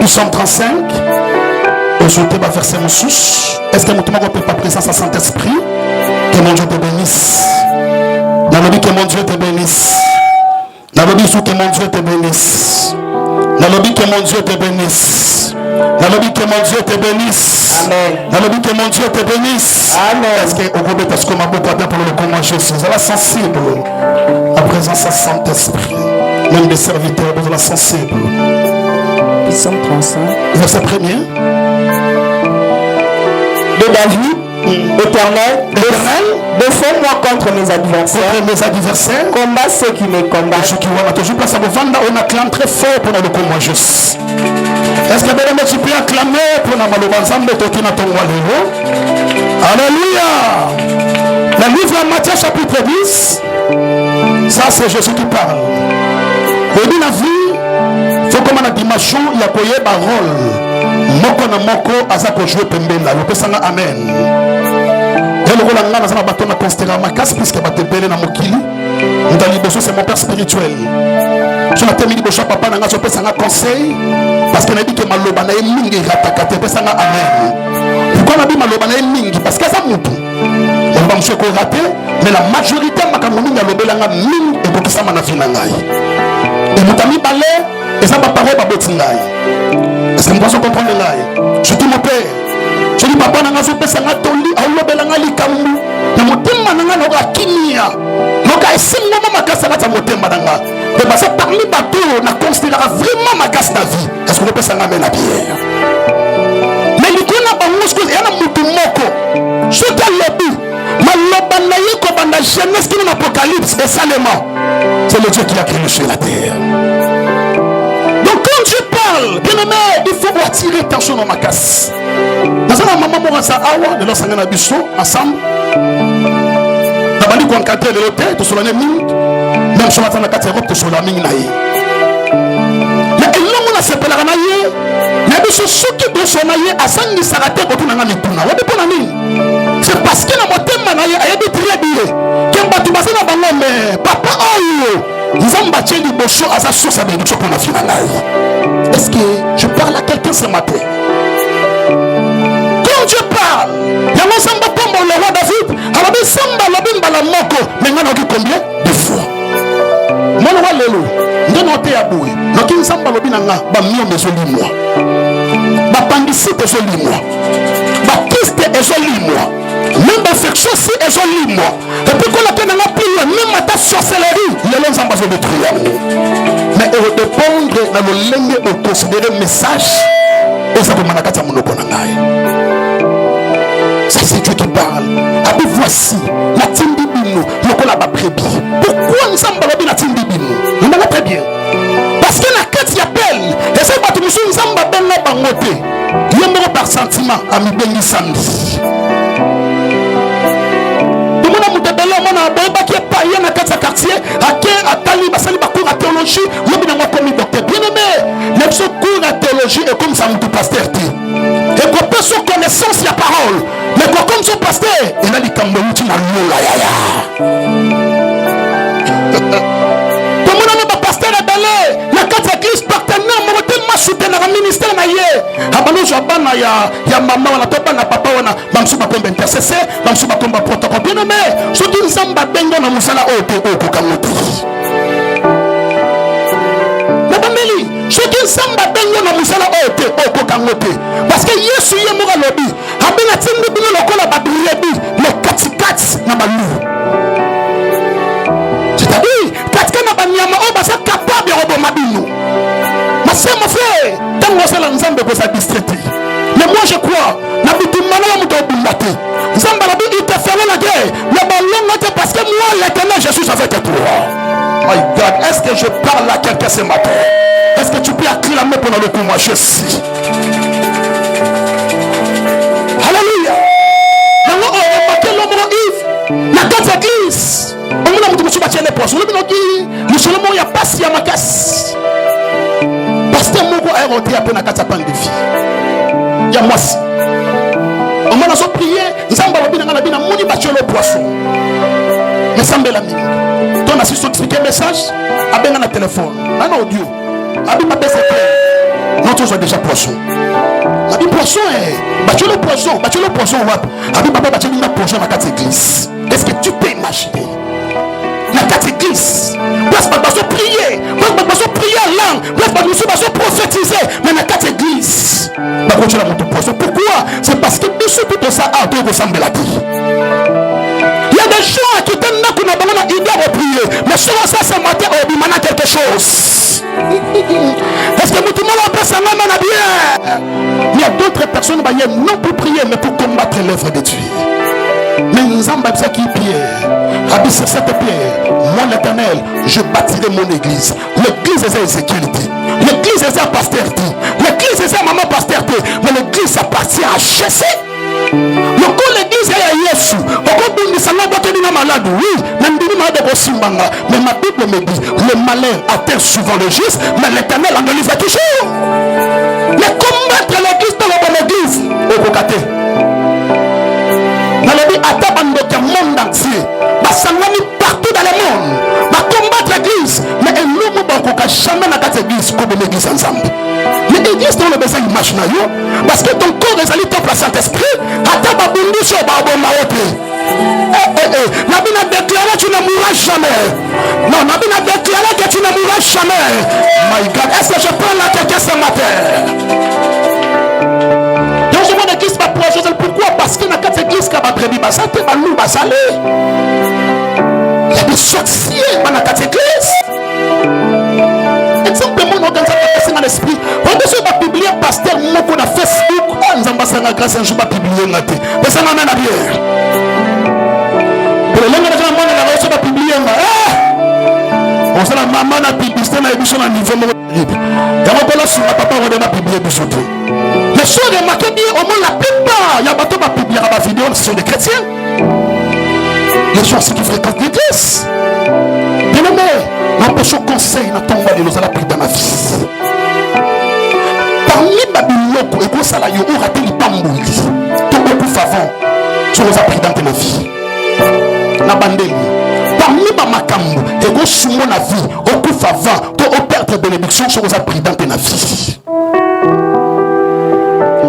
Psaume 35. Aujourd'hui, verset mon sous. Est-ce que mon tour peut pas présence à Saint-Esprit? Que mon Dieu te bénisse. Dans le but que mon Dieu te bénisse. Dans le but que mon Dieu te bénisse. Dans le but que mon Dieu te bénisse. Dans le but que mon Dieu te bénisse. Amen. Dans le but que mon Dieu te bénisse. Amen. Est-ce que au groupe parce qu'on m'a beaucoup bien pour le comment Jésus. Vous êtes sensible à présence à Saint-Esprit. Même des serviteurs, vous êtes sensible. Psaume 35. Verset 1er. De David, Éternel, défends-moi contre mes adversaires. Combat ceux qui me combattent. Ceux qui voient toujours place à vos ventes, on acclame très fort pour le combat juste. Est-ce que tu peux acclamer pour la malobanzambe tokina tongwalelo? Alléluia. Le livre de Matthieu chapitre 10. Ça c'est Jésus qui parle. Le dit la vie, il faut comme la dimension, il y a koye parole. Moko na moko aza ko jouer pembela. Le pesanga amen. Et le rôle nga na bato na considérer ma casse puisque ba tembele na mokili. Ndali beso c'est mon père spirituel. Je na terminé bocha papa na nga so pesanga conseil parce que na dit que maloba na mingi rataka te pesanga amen. Pourquoi na dit maloba na mingi parce que ça mutu. On va monsieur ko rater mais la majorité makamuni na lobelanga mingi et bokisa na vie na ngai. Et mutami balé et ça va parler ba botingai. Est-ce que vous pouvez comprendre là? Je dis mon père, je dis papa n'a pas fait ça n'a toli, a l'obé n'a li kambu, na motema n'a n'a kinia, donc à essayer de ma casse n'a ta motema n'a, mais parce que parmi bateau n'a considérera vraiment ma casse na vie. Est-ce que vous pouvez ça n'a même la bière? Mais il connaît pas muscle et n'a mutu moko, je te l'ai dit, ma lobanaye comme dans Genèse qui est dans l'Apocalypse et Salomon, c'est le Dieu qui a créé le ciel et la terre. Donc quand je parle, bien aimé, il faut attirer attention dans ma casse. Dans un maman morasa awa, de l'ensemble de biso ensemble. D'abord, quand on le l'hôtel, tout sur la mine, même sur la fin de la cathédrale, tout sur la mine naïe. Mais il n'a pas s'appelé la naïe. Mais biso ceux qui doivent s'en aller à Sangi Sarate quand on a mis pour nous. On est mine. C'est parce que la moitié de naïe a été très bien. Qui a battu basé dans le ballon, mais papa aïe. Ils ont battu les bochons à sa source à bénédiction pour la finale. Est-ce que je parle à quelqu'un ce matin? Quand je parle, il y a un samba pombo le roi David, alors il samba la bimba la moko, mais il y en a combien de fois? Mon roi Lelo, il y a un aboué, donc il samba le binanga, ba mio mesoli moi, ba pandicite ezoli moi, ba kiste ezoli moi. Même affection si et joli moi. Et puis qu'on a peine à plus même à ta sorcellerie, les gens ont besoin de détruire. Mais il dépendre dans le langue de considérer message. Et ça peut manakata monokonangai. Ça c'est Dieu qui parle. Abi voici la timbi bino, lokola ba prébi. Pourquoi nous sommes pas la timbi bino? On a très bien. Parce que la quête y appelle. Et c'est pas tout le monde nous sommes pas ben là bangoté. Il y a par sentiment à mi bengi samedi. Mona beba qui est païen à quatre quartiers à quel à Tali basali bakour à théologie lobi na comme docteur bien aimé les cours à théologie et comme ça nous pasteur dit et qu'on peut son connaissance la parole mais comme son pasteur il a dit comme tu na lola ya tout le monde est pasteur à Belé la quatre église partenaire mon tellement soutenir un ministère na yé abano jabana ya maman wana topa na papa wana bamsuba pombe intercesseur bamsuba pombe protocole bien aimé ce qui nous semble bengo na musala o kokamoto madame Meli ce qui nous semble bengo na musala o kokamoto parce que Yesu ye mo lobi abena tindi bino lokola baduyebi le katikati na balu c'est-à-dire katika na banyama o basa capable ya roboma bino. Ma soeur, mon frère, dans le salon, nous sommes de distraits. Mais moi je crois, na bitu mana muto bimbate. Zamba la bi il te fait la guerre. Le ballon parce que moi l'éternel je suis avec toi. My God, est-ce que je parle à quelqu'un ce matin? Est-ce que tu peux acclamer pendant le coup? Moi je suis. Alléluia. La carte église. On m'a dit que tu vas tirer les poissons. Le seul moment il y a pas si à ma casse. Pasteur Moko a rentré après la carte de vie. Il y a moi si. On m'a dit prier. Zamba va bien dans la vie. On m'a dit que tu vas tirer les poissons. Mais ça me l'a mis. Ton assistant explique un message. A bien dans le téléphone. Un audio. A bien ma baisse. Non, tu as déjà poisson. La Bible poisson est. Battu le poisson. Battu le poisson. La Bible papa battu le poisson dans la carte église. Est-ce que tu peux imaginer? La carte église. Place pas de prier. Place pas de prier en langue. Place pas de prophétiser. Mais la carte église. La continuer à monter poisson. Pourquoi? C'est parce que tout ça a deux ressemble à dire. Il y a des gens qui t'aiment qu'on a besoin d'idée de prier. Mais souvent ça, ce matin, on demande quelque chose. Est-ce que tout le monde a ça bien? Il y a d'autres personnes qui non pour prier, mais pour combattre l'œuvre de Dieu. Mais nous avons besoin qui pierre. Rabbi, c'est cette pierre. Moi, l'Éternel, je bâtirai mon église. L'église est Ézéchiel dit. L'église est un pasteur dit. L'église est un maman pasteur dit. Mais l'église appartient à Jésus. Le coup l'église est à Yesu. Malade, oui, mais ma Bible me dit le malheur atteint souvent le juste, mais l'Éternel en délivre toujours. Mais combattre l'église dans la bonne église, au Bokate. Dans le dit, attends, le monde entier, partout dans le monde, va combattre l'église, mais elle ne peut jamais dans l'église comme l'église ensemble. Mais l'église dans le besoin d'imaginer, parce que ton corps est allé temple à Saint-Esprit, attends, ma bundu sur Babo Maote. Nabi n'a déclaré que tu ne mourras jamais. Non, Nabi n'a déclaré que tu ne mourras jamais. My God, est-ce que je parle à quelqu'un ce matin? Donc je vois l'église pas projet. Pourquoi? Parce que dans cette église qui a prévu, ça peut pas nous basaler. Il y a des sorciers dans cette église. Exemple, mon organisation dans l'esprit. Quand je vais publier pasteur Moko dans Facebook, nous avons passé la grâce un jour à publier. Mais ça m'amène à bien. Le monde a reçu la publier. On sait la maman a publié dans l'émission à niveau libre. Il y a un peu sur la papa on a publié du sauté. Les choses remarquées bien, au moins la plupart, il y a un bateau qui publié la vidéo, ce sont des chrétiens. Les gens qui fréquentent l'église. Bien aimé, n'empêchons conseil, n'attendons pas de nous à la prise dans la vie. Parmi Babylone, et pour ça, il y a raté les bambous. Tout beaucoup favant, tu nous as pris dans ta vie. Na bandeli parmi ma makambo et go sumo na vie au coup favant to au perdre bénédiction sur aux pris dans ta vie.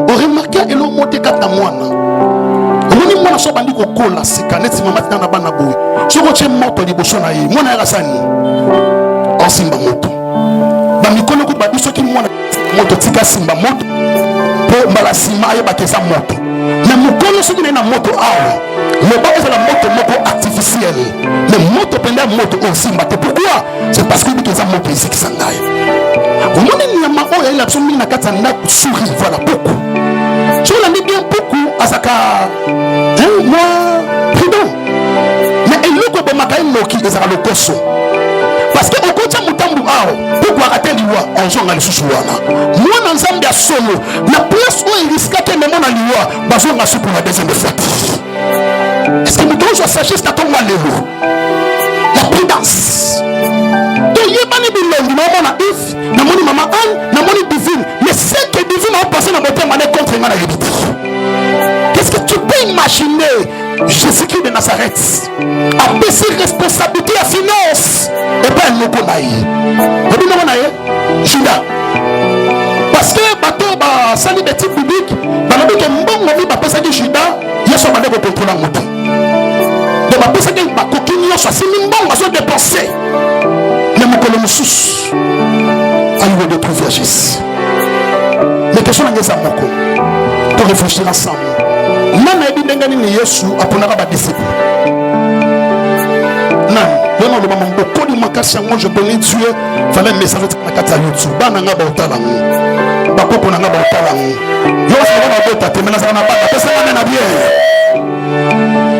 On remarque et l'on monte kata mwana omoni mwana so bandi ko kola sekaneti mama tana bana boy so ko che moto liboso na ye mwana ya sani on simba moto ba mikolo ko ba biso ki mwana moto tika simba moto po mbala sima aye bakeza moto mais mukolo soki na moto awa le bas est la moto artificielle. Le moto pendant moto aussi. Pourquoi? C'est parce que les gens moto ici qui s'en aillent. Au moment où il y a ma oeil, il a absolument une carte en souris. Voilà, beaucoup. Je vous l'en dis bien beaucoup. Azaka, moi, prudent. Mais il y a un peu de qui est à l'okoso. Parce que au côté de Mutambu, pourquoi arrêter l'Iwa? Un jour, on a le sous-souana. Moi, dans Zambia solo, la place où il risque que les gens à l'Iwa, basons ma soupe pour la deuxième fois. Est-ce que nous devons sagesse à ton malélo? La prudence. Donc, il y a pas de bilan, na if, na moni maman Anne, na moni divine. Mais c'est que divine a passé dans votre mané contre la vérité. Qu'est-ce que tu peux imaginer? Jésus-Christ de Nazareth a baissé responsabilité à finance. Et pas un logo naïe. Vous avez vu naïe? Judas. Parce que bateau ba sali de type biblique, ba nabi ke mbongo mi ba pesa di Judas, yeso ba de ko contrôler moto. De ba pesa di ba kokini yeso si mbongo so dépenser. Mais mon colonne sous. Aïe de trouver Jésus. Mais question na ngeza moko. Pour réfléchir ensemble. Nana ebi ndengani ni Yesu aponaka ba disciples. Non, le moment beaucoup de makasi yango je connais Dieu, fallait message na kata YouTube. Bana nga ba otala ngo. Ba koko na nga ba otala ngo. Yo se ba bota te mena sana ba pesa na bien.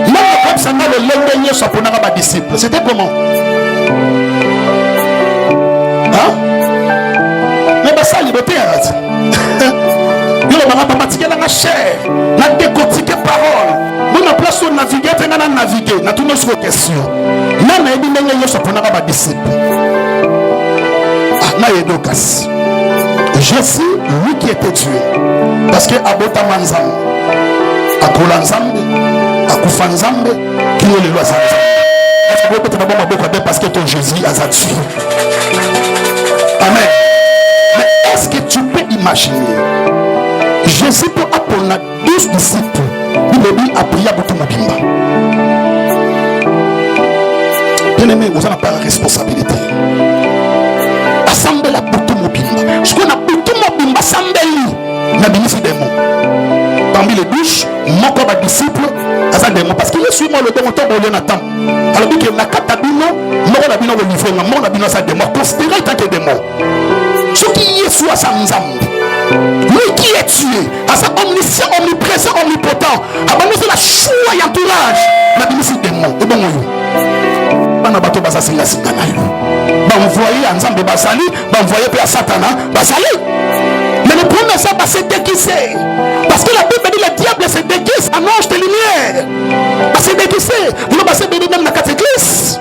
Même comme ça na le lendemain Yesu aponaka ba disciples. C'était comment? Mais ça, liberté, il y a la chair, la décortiquer parole. Bon, la place où naviguer, tu as navigué, tu as toutes nos questions. Même si tu as des disciples. Jésus, lui qui était tué, parce que Abota Manzam, Akola Nzambe, Akufa Nzambe, qui est le loi Nzambe. Parce que ton Jésus a tué. Amen. Mais est-ce que tu peux imaginer? Jésus peut appeler 12 disciples. Il a prié à beaucoup de Mobimba. Bien aimé, vous n'avez pas la responsabilité. Assemblée la beaucoup de Mobimba. Ce qu'on a beaucoup de Mobimba, Sambeli. La bénéfice des mots. Parmi les douches, mon corps de disciple, à des mots. Parce qu'il est sur moi le démon, on attend. Alors, il y a un catabino, moi, on a bien au niveau, moi, on a bien ça des mots. Considérez tant que des mots. Ce qui est sur sa nzambe. Lui qui est tué, à sa omniscient, omniprésent, omnipotent, abandonné la choix et entourage, la bénéfice des mots. Et bon, on a bateau basasi la singana. On voyait ensemble basali, on voyait à Satana, basali. Mais le premier ça va se déguiser. Parce que la Bible dit le diable se déguise en ange de lumière. Va se déguiser. Vous va se déguiser même la catéclise.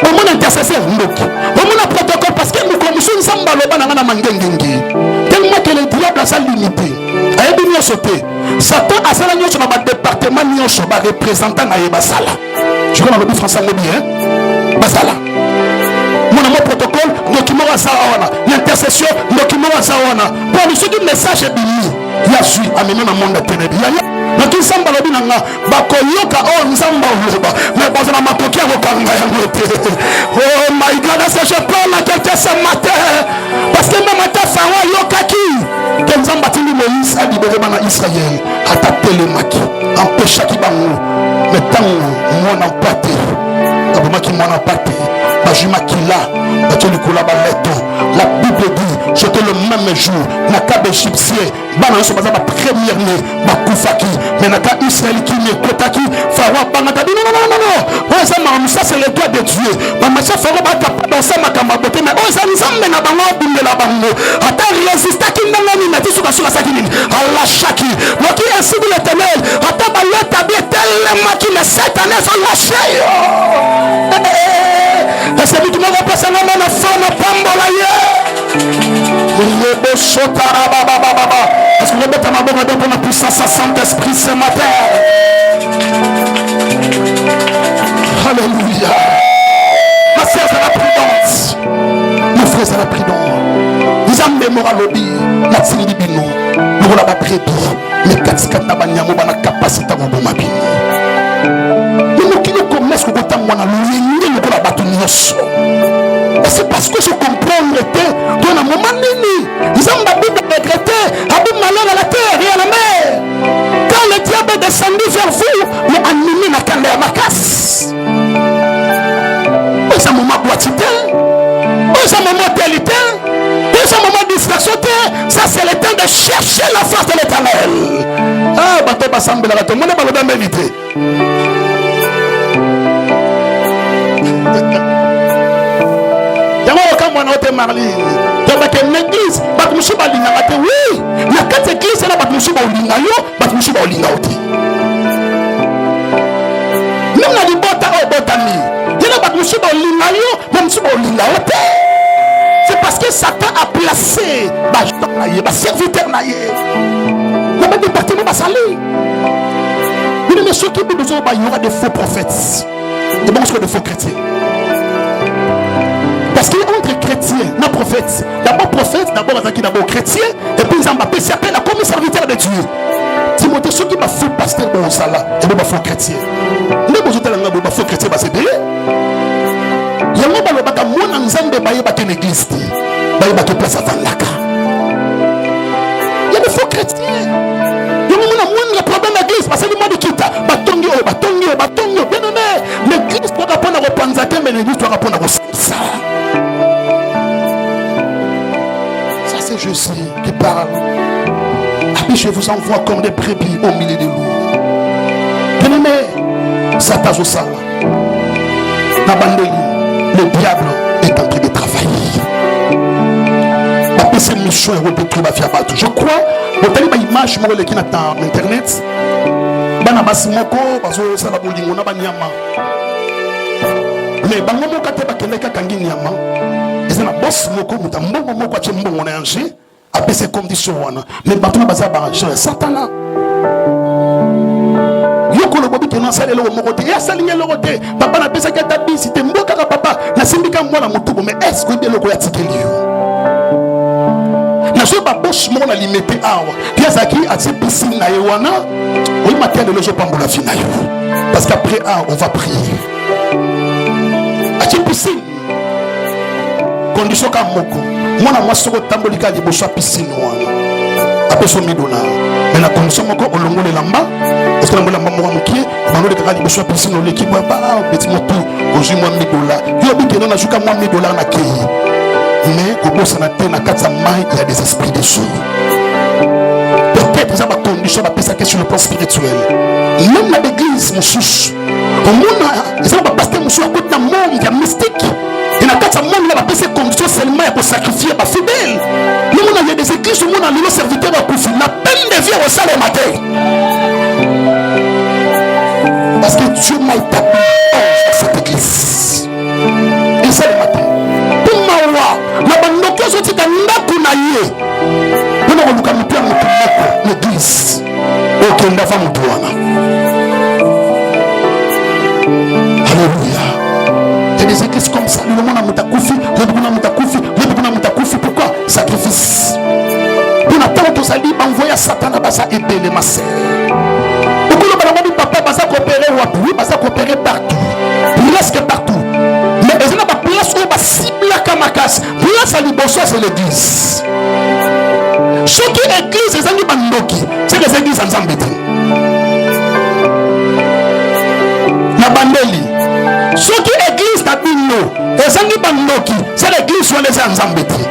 Au monde intercesseur, au monde protocole, parce que nous commençons ensemble à l'obana mangengengi. Tellement que le diable a sa limité. A bien sauté. Satan a sa ligne sur le département nyonso ba représentant na yebasala. Je connais le but français bien. Basala. Mon amour protocole, document à Sawana. L'intercession, document à Sawana. Pour nous, ce qui message est béni. Il y a su amener dans le monde de ténèbres. Mais qui semble le bien, bakoyoka oh nzamba oba. Mais bon, ça m'a toqué au kanga ya moté. Oh my God, je parle à quelqu'un ce matin. Parce que même matin, Pharaon yokaki. Que nzamba tini Moïse a libéré Israël. A tapé le maki. Empêcha qui bango. Mais tant mon empathé. Aboma qui mon empathé. La Bible dit, c'était le même jour, Nakab égyptien, Balanso Baza, première né, Bakoufaki, mais Naka Israël qui n'est Kotaki, Pharaon Banata, non, ça c'est le droit de Dieu. Maman, Pharaon Bata, dans sa Makamabote, mais oh, ça nous emmène à Bango, Bimbe la Bango, attends, résiste à qui n'a pas mis, mais tu sur la Sakine, Allah Shaki, moi qui ainsi dit l'éternel, attends, Balota, tellement qui les 7 années sont lâchés. Et c'est lui qui m'a remplacé la main à femme à Pambola. Est-ce que vous mettez ma bonne pour la puissance à Saint-Esprit ce matin? Alléluia. Ma soeur, c'est la prudence. Mon frère, c'est la prudence. Nous avons mémoire lobby. La tsindi bino. Nous avons la prédit. Mais katika tabanyamo bana capacité à vous mabino. Nous commerce que vous avez c'est parce que je comprends le thé dans un moment nini. Ils ont la Bible regretté, Abou malheur à la terre et à la mer. Quand le diable est descendu vers vous, mais animé n'a qu'à l'air ma casse. C'est un moment boitité, c'est un moment qualité, c'est un moment distraction. Ça c'est le temps de chercher la face de l'Éternel. Ah, bateau bassemble la bateau, mon n'est pas le même évité. Quand on a marlé, il y a une église, oui, la quatre églises, là, même la libota au botani, il y a c'est parce que Satan a placé ma serviteur naïe. Le même département va salir. Mais ceux qui besoin, il y aura des faux prophètes. Des bons de faux chrétiens. Parce qu'entre chrétiens, nos prophètes, d'abord prophète, d'abord chrétien, et puis ils ont appelé certains comme serviteur de Dieu. Timothée, ceux qui m'a fait pasteur dans le salat, et bien faux chrétien. Nous avons besoin de faux chrétien, c'est bien. Il y a un moment où on a une église, il y a place à Vandaka. Il y a des faux chrétiens. Il y a un moment où on a problème de l'église, parce que le monde quitte. Batongio, bien aimé. L'église doit répondre à Panzake, mais l'église doit répondre à ça. Ça, c'est Jésus qui parle. Ah, je vous envoie comme des brebis au milieu des loups. Bien aimé, Satan au sala. Le diable est en train de travailler. mission et détruire la vie à battre. Je crois, vous avez une image qui est dans internet. Bana basi moko bazo sala bolingo na banyama. Mais bango moko te bakendeka kangi nyama. Ezana boss moko mutambo moko ache mbongo na yange. Apese condition wana. Mais bato na baza ba satana. Yoko lo bobi kena sala lo moko te. Ya salinga lo te. Papa na pesa ka tabisi te mboka ka papa. Na simbika mwana mutubo mais est-ce que bien lo ko ya tikeli yo? Na so ba boss moko na limité awa. Piazaki a cette piscine na yewana. Oui, matin de l'eau, pas la fin. Parce qu'après, on va prier. À quelle piscine? Condition comme Moko. Moi, je suis tambolika de Bossa piscine. Après, je suis mais la condition Moko, on l'ongo les lamba. Parce que l'ongo lamba m'a moqué. On a dit Bossa piscine, on l'équipe. Petit moto, on joue $1000. Il y a des gens qui ont $1000 na kei. Mais, au bout, ça n'a pas il y a des esprits de sous. Peut-être ça va condition d'appeler sur le plan spirituel. Même l'église, mon souche. Au monde, ils ont pas pasteur, mon souche, à côté d'un monde qui est mystique. Et dans le monde, il a passé condition seulement pour sacrifier ma fidèle. Le monde, il y a des églises, le monde a les serviteurs à profit. La peine de vie au salle au matin. Parce que Dieu m'a établi dans cette église. Et c'est le matin. Pour moi, la bande de choses qui est l'église ok ndafa mutu wana alléluia. Il y a des églises comme ça, le monde a mutakufi, pourquoi sacrifice pour attendre tous ali envoyer Satan à basa aider les masseurs. Beaucoup de gens papa basa coopérer oui basa coopérer partout, presque partout, mais ils n'ont pas place où bas cible la kamakas, place à liboso c'est l'église. Ce qui est église, c'est les églises en Zambéti. La bandeli. Ce qui est église d'Abino, c'est l'église sur les en Zambéti.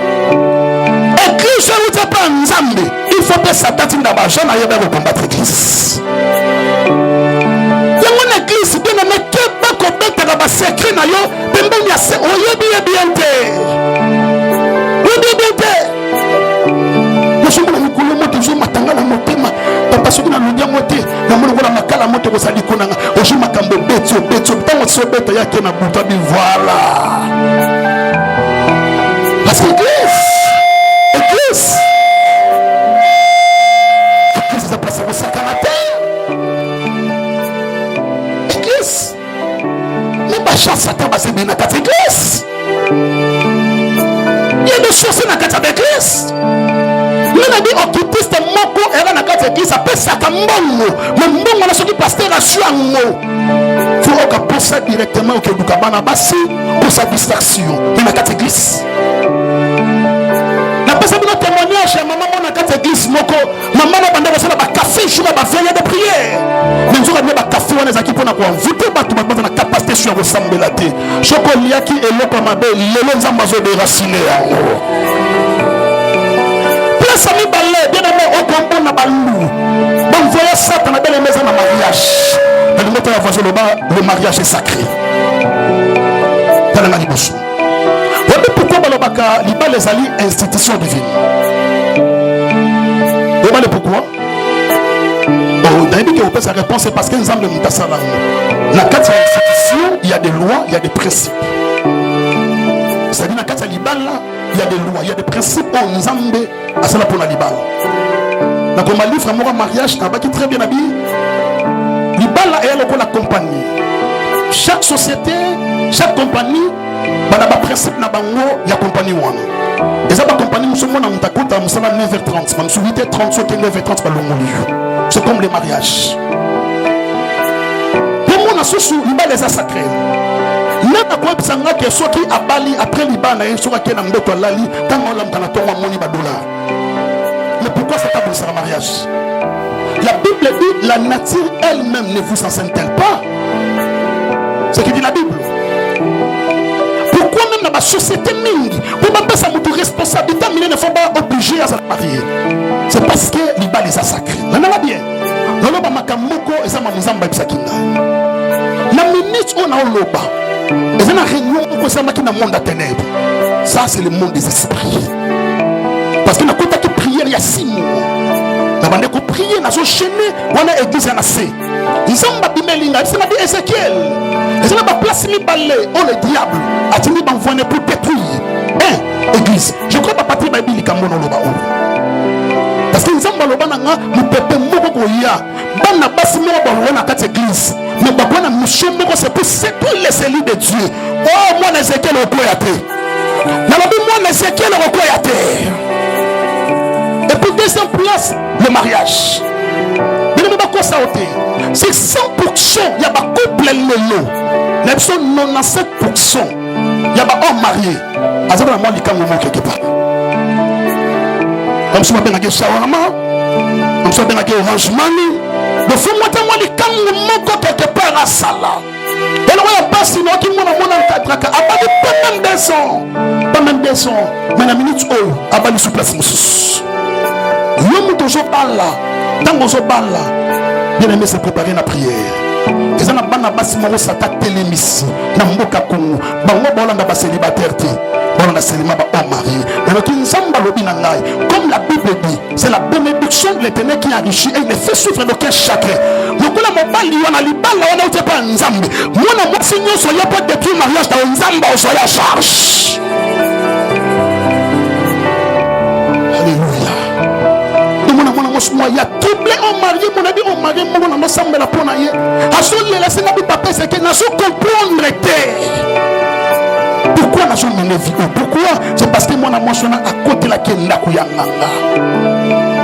Église sur les en Zambé. Il faut que Satan d'abord jamais aille combattre l'église. Il y a une église qui ne met que pas combattre la secret na yo, bembe ya se oyebi bien te. Matangala motema papa soki na ludia mote na mona kola makala mote ko sali konanga oji makambo betio tango so beta yake na buta bi voilà parce que église ça passe au sacramentel église mais pas chance ça tabasse bien na quatre église il y a des choses na quatre église. On a dit occupiste moko era na kati église appelle ça kambongo mais mbongo na soki pasteur ashuango faut qu'on pense ça directement au Kedukabana basi pour sa distraction mais na kati église na pesa bino témoignage ya maman na kati église moko maman na banda basala ba café jour ba veille de prière mais nzo ka ba café wana zaki pona ko inviter batu ba na capacité sur ressemble la té choko liaki eloko mabe lelo nzamba zo déraciner yango. Sami balé bien aimé au combo na balou. Donc voyez Satan a bien aimé ça dans mariage. Mais le mot voisin le mariage est sacré. Dans la mariage. Voilà pourquoi balobaka liba les alliés institution divine. Vous voyez pourquoi? Oh, d'ailleurs que vous pouvez sa réponse c'est parce que nous avons le mutasala. Dans quatre institutions, il y a des lois, il y a des principes. C'est-à-dire dans quatre libala, il y a des lois, il y a des principes en Nzambe à cela pour la libala. Donc on m'a dit vraiment mariage, on qui très bien habillé. Libala est la compagnie. Chaque société, chaque compagnie, il y a des principes na bango, il y a compagnie wana. Et ça la compagnie nous sommes en Mutakuta, nous sommes à 9h30, nous sommes 8h30, 9h30 par le. C'est comme les mariages. Pour moi, on a sous libala les a sacrés. Même quoi que ça n'a que soit qui a bali après Liban et soit qui est dans le lali tant on l'a dans ton moni badola. Mais pourquoi ça t'a ça mariage? La Bible dit la nature elle-même ne vous enseigne-t-elle pas? C'est ce que dit la Bible. Pourquoi même dans la société mingi pour pas passer à responsabilité mais ne faut pas obliger à se marier? C'est parce que Liban les a sacrés. Maintenant bien. Non non makamoko et ça m'a muzamba bisakinga. La minute on a loba. Et c'est une réunion où ça m'a dans le monde à ténèbres. Ça c'est le monde des esprits. Parce que il y a 6 mois. Nous avons prié, nous avons chaîné, on a église à Nassé. Ils ont dit Ézéchiel. Ils ont place mi balé, oh le diable, a tenu d'envoyer pour détruire. Église, je crois pas partir de Bible comme on parce que nous avons nous peuple Mogoya, bana basi mo na kati église. Mais bakwana monsieur moko c'est pour séduire les élus de Dieu. Oh moi Ézéchiel okoyate. Na babi moi Ézéchiel okoyate. Et puis deuxième place, le mariage. C'est 100%, il y a un couple lelo. Les personnes 97%, il y a un homme marié. Azaba moi li kango quelque part. Comme si on bien avec shawarma, comme si on bien avec orange money. Le fond moi li kango quelque part à sala. Et là il passe sinon qui mona quatre abali pas même des sons. Mais la minute où abali sous place musus. L'homme toujours parle là. Tant qu'on se parle là, bien aimé se préparer la prière. Et ça n'a pas de basi maro sata télémis. Na mboka kongo. Bango bolanda ba célibataire ti. Bolanda célibat ba homme marié. Mais notre nzamba lobi na ngai. Comme la Bible dit, c'est la bénédiction de l'Éternel qui enrichit et ne fait souffrir d'aucun chacun. Lokola mobali wana libala wana uté pas nzambe. Mona mwasi nyonso ya pas depuis mariage dans nzamba o soya charge. Alléluia. Il y a troublé en marié, mon ami, on marié, mon ensemble la pour naïe. À ce moment-là, c'est la papa, c'est que nous comprendre. Pourquoi nous sommes menés vie? Pourquoi? C'est parce que mon amour sonne à côté de la kenda kuyanganga.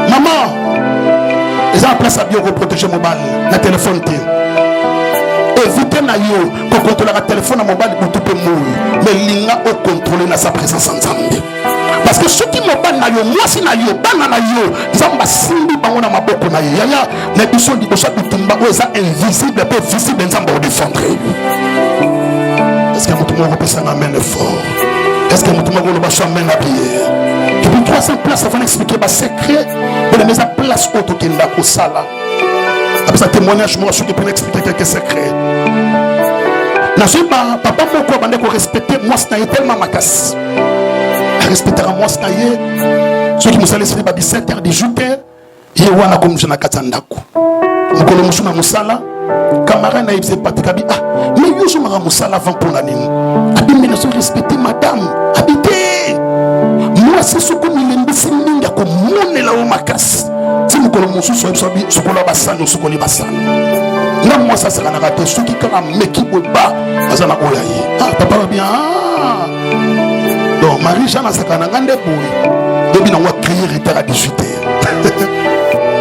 Maman, ils ont appelé ça bien pour protéger mon bal, la téléphone. Évitez naïo, qu'on contrôle la téléphone à mon bal pour tout le monde. Mais il n'a pas contrôlé sa présence ensemble. Parce que ceux qui m'ont ban na yo, moi si na yo, ban na yo, zamba simbi bango na maboko na yo. Yaya, les bichons di bocha bitumba o eza invisible, peu visible nzamba o défendre. Est-ce que mutumo ko pesa na main fort? Est-ce que mutumo ko lo ba chamber na prière? Et puis 300 places avant d'expliquer ba secret, pour les mettre à place auto kenda ko sala. Après ça témoignage moi je peux expliquer quelques secrets. Na so ba papa moko bande ko respecter moi c'est tellement makas. Respectera moi ce cahier. Ceux qui nous allaient se 17h, 18h, et wana comme je n'ai qu'à t'andako. Nous connaissons ma musala. Camarade n'a pas de kabi. Ah, mais yo je m'ara musala avant pour l'année. Abi mais nous respecter madame. Habitez. Moi c'est ce que nous l'embissons minga comme mon la o makas. Si nous connaissons ce qu'on a bassan ou ce qu'on est bassan. Non moi ça sera raté. Ceux qui quand la meki boba, azana olaye. Ah papa va bien. Donc Marie-Jeanne a sakana ngande boy. Depuis on va crier retard à 18h.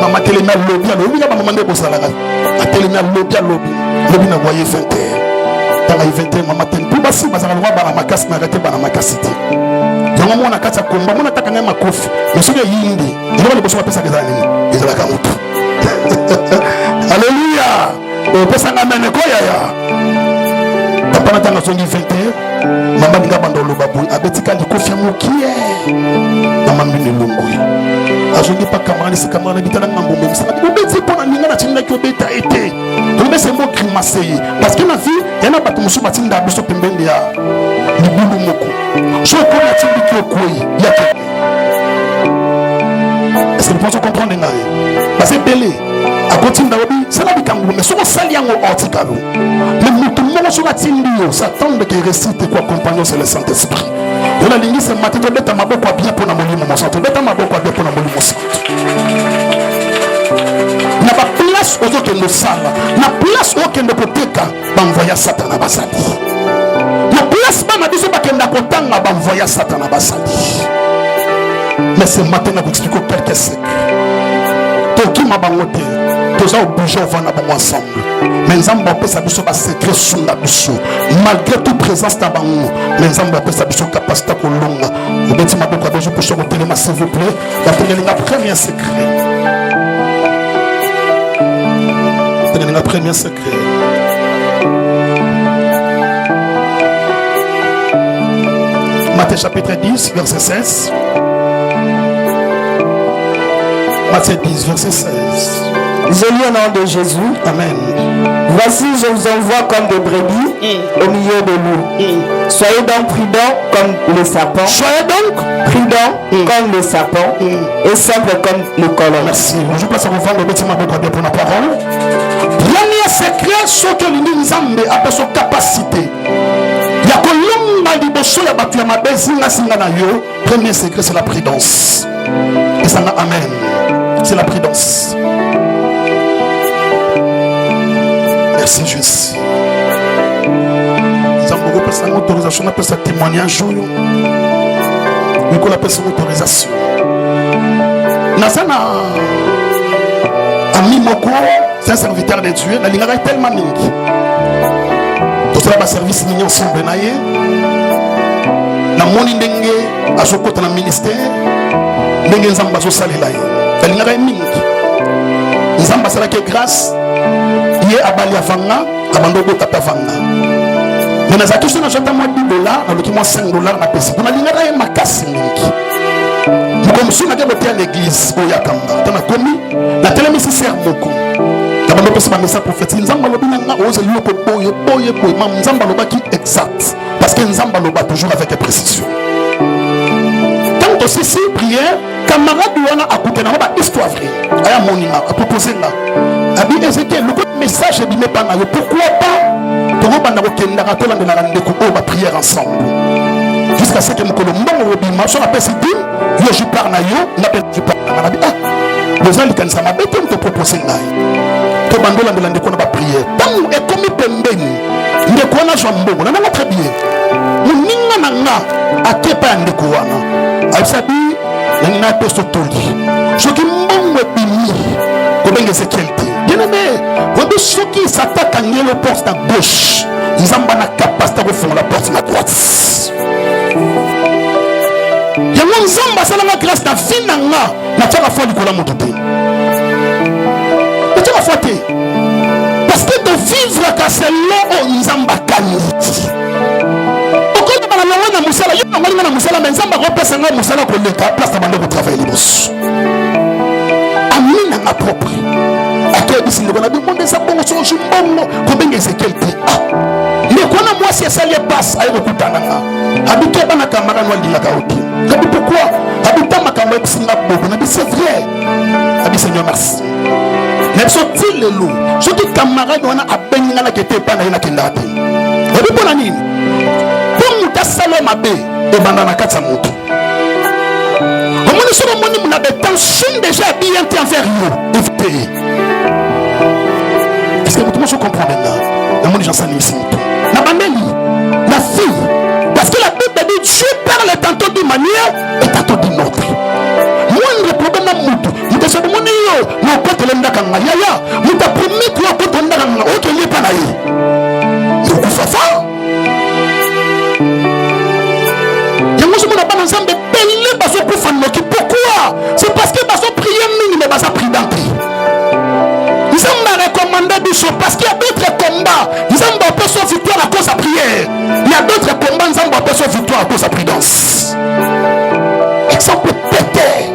Maman télémé lobby à lobby, maman demande pour ça là. A télémé lobby à lobby. Lobby na voyé 20h. Dans la 20h maman ten pour basi bazala lwa bana makasi na arrêter bana makasi te. Donc on a kata komba, on a takana makofi. Monsieur yindi, il va le besoin pesa que ça nini. Il va la kamutu. Alléluia. O pesa ngame ko ya. Papa na tanga songi 20h. Maman ninga bando lobabu abetika ndikofi mokie. Maman mini lungui. Ajongi pas camarade c'est camarade bitana ngambo même ça. Obeti pona ninga na tinga ko beta été. Donc c'est mot grimacer parce que na vie il y en a pas tout musu batinda biso pembende ya libulu moko. Je connais la tinga ko koi ya ke. Est-ce que vous pensez comprendre ngai? Parce que belé a continue d'aobi c'est la bikangu mais so sali yango ortikalo. Mais mutu moko so batindio s'attend que récite quoi compagnon c'est le Saint-Esprit. De la ligne c'est matin de beta maboko bien pour na molimo mo santo beta maboko bien pour na molimo santo. Na ba place aux autres no sala na place au kende poteka banvoya satana basali. Na place bana biso bakenda kotanga banvoya satana basali. Mais ce matin na expliquer quelques secrets. Toki mabangote toza obligé on va na bango ensemble. Mais nzamba pesa biso ba secret sunda biso malgré toute présence na bango. Mais nzamba pesa biso capacité ko longa. Obeti maboko abejo pour chaque téléma s'il vous plaît. La premier secret. Le premier secret. Matthieu chapitre 10 verset 16. Matthieu 10 verset 16. Je lis au nom de Jésus. Amen. Voici, je vous envoie comme des brebis au milieu de loups. Soyez donc prudents comme les serpents. Soyez donc Prudents comme les serpents et simples comme le colon. Merci. Je place à vous vendre le bâtiment pour la parole. Premier secret, ce que l'Inzambe a son capacité. Il y a que l'homme a dit que batu ya mabezinga singa na yo. Premier secret, c'est la prudence. Et ça n'a amen. C'est la prudence. Merci Jésus. Nous avons beaucoup de autorisation, on appelle ça témoignage. On appelle ça autorisation. Nazana Ami Moko, c'est un serviteur de Dieu. La ligne est tellement mingi. Tout cela va service mignon ensemble. Na moni ndenge azokota na ministère ndenge nzamba azosalela ye. La ligne est mingi. Nzamba salaki grâce. Ye abali avanga abandoko tata vanga. Mais na zakisho na jota moi $10 na loki moi $5 na pesi. Kuna lingara ye makasi mingi. Comme si on a à l'église, au Yakamba, dans la commune, la télévision sert beaucoup. La bande de message prophétique, Nzamba Lobina, ose l'oko boye, Nzamba Loba qui exact. Parce que Nzamba Loba toujours avec précision. Quand aussi, si prière, camarade Douana a coupé dans la histoire vraie, à Monina, à proposer là. Abi Ezekiel, le message est bimé par là. Pourquoi pas? Pour vous, on a la prière ensemble. Jusqu'à ce que mon colombo robima, on appelle ça dim, yo je parle na yo, on appelle je parle na nabi. Ah, les gens qui ça m'a bête on te propose là. To bandola de l'ande qu'on va prier. Tant et comme pembeni, ndeko na jombo, na na très bien. Muninga nanga akepa ndeko wana. Asabi, na pesto toli. Ce qui mbongo bimi, ko benga sécurité. Bien aimé, quand ceux qui s'attaquent à la porte à gauche, ils ont la capacité de faire la porte à droite. Il y a un zamba, c'est la grâce de la vie na tia la foi du kola mototé. Na tia la foi té. Parce que de vivre à c'est long nzamba kaniti. Pourquoi tu vas la na musala, yo na musala mais nzamba repesa na musala ko leka place de bande de travail libos. Amina na propre. On a demandé ça pour son jumbongo. Combien Ezekiel dit ah. Mais quand moi si ça les passe à Eurokutananga. Habité dans la caméra noire de la Gaudi. Pourquoi? Habité ma caméra de Singapour. On a dit c'est vrai. Habité Seigneur merci. Mais sorti le loup. Surtout camarade on a peine dans la qui était pas dans la kendate. Et puis pour la nine. Pour nous ta salon ma bé et bandana katsa moto. Comment nous sommes monés mon des tensions déjà bien envers nous. Évitez. Est-ce que vous comprenez maintenant? La monde j'enseigne ici. La mamelle, la fille. Parce que la Bible dit Dieu parle tantôt d'une manière et tantôt d'une autre. Moi, le problème est moutou. Nous te sommes monés, nous ne pouvons pas te l'endakanga. Yaya, nous te promis que nous ne pouvons pas te l'endakanga. Ok, il n'est pas là. Nous ne faisons pas. Pourquoi? C'est parce que nous avons prié minimum, nous avons pris d'entrée. Nous avons recommandé du show parce qu'il y a d'autres combats. Nous avons pas son victoire à cause de la prière. Il y a d'autres combats, nous avons pas son victoire à cause de la prudence. Exemple pété.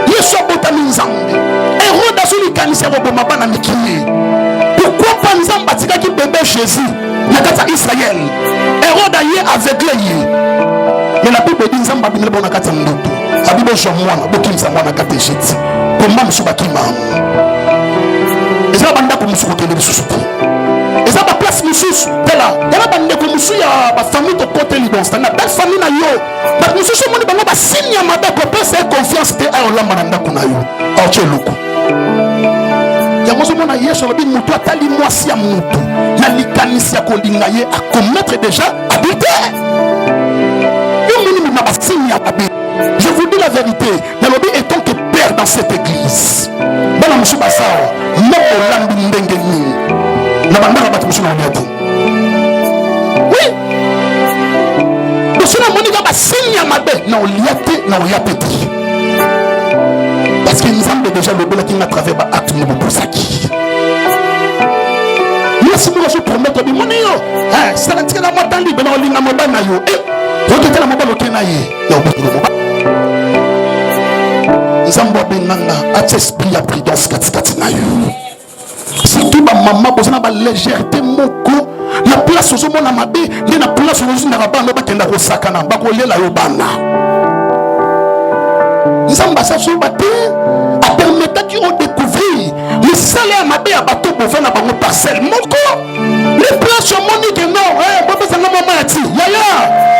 Yeshua Botami Nzambe. Hérode a celui qui a initié au Mabana Mikini. Pourquoi pas Nzambe a qui bébé Jésus? Il y a Israël. Hérode a yé aveuglé. Mais la Bible dit Nzambe a bien le bon à Katandoto. La Bible dit Jean-Moine, Bokim Zamwana Katejit. Comment M. Bakima? Et ça va banda comme monsieur côté de sous-souté. Et ça va place monsieur là. Il y a banda comme monsieur ya ba famille de côté libon. C'est na belle famille na yo. Ba monsieur so moni bango ba signe ya mada ko pesa confiance te ay olamba na ndako na yo. A che loko. Ya mozo mona yeso ba bi mutu atali mwasi ya mutu. Na likanisi ya kolinga ye a commettre déjà adultère. Yo moni na ba signe ya babi. Je vous dis la vérité, le lobby est tant que père dans cette église. Bana monsieur Bassao, non Olambi Ndengeni. La bande va battre monsieur Namiati. Oui. Monsieur Namoni va signer à ma bête. Non, liate, non, yapeti. Parce que nous avons déjà le bel qui n'a travers acte de Bobosaki. Merci beaucoup, je promets que mon yo. Ça n'a tiré la moitié de l'île, mais on l'a mobile na yo. Regardez la mobile au Kenaï. nzambe abenganga atia esprit ya prudence katikati na yo. Surtout bamama bozana balégèreté moko na place ozomona mabe nde na place ozozindaka bana bakenda kosakana bakolela yo bana. Nzambe asasoba te apermetaki odécouvrir misala ya mabe ya bato bova na bango parcelle moko. Les places omoni ke non bopesanga mama ya ti yaya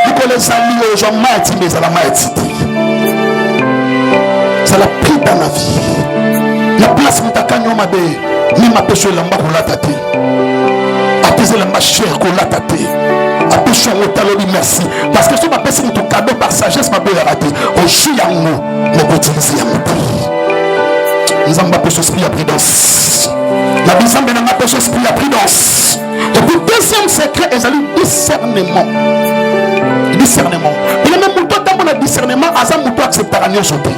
likolo ezali oyo zwa ma ya ti mbe ezala ma ya ti te. C'est la pris dans la vie. La place mutakanyo mabe ni mapesho elamba kolata te. Apaiser la chère kolata te. Apesho ngotalobi merci parce que so bapesi mutu cadeau par sagesse mabe ya raté. Oshi yango moko utiliser yango te. Nous avons apesho esprit ya prudence. La bisambe na apesho esprit ya prudence. Et puis deuxième secret ezali discernement. Discernement. Il y a même mutu tambo na discernement asa mutu acceptera nyonso te.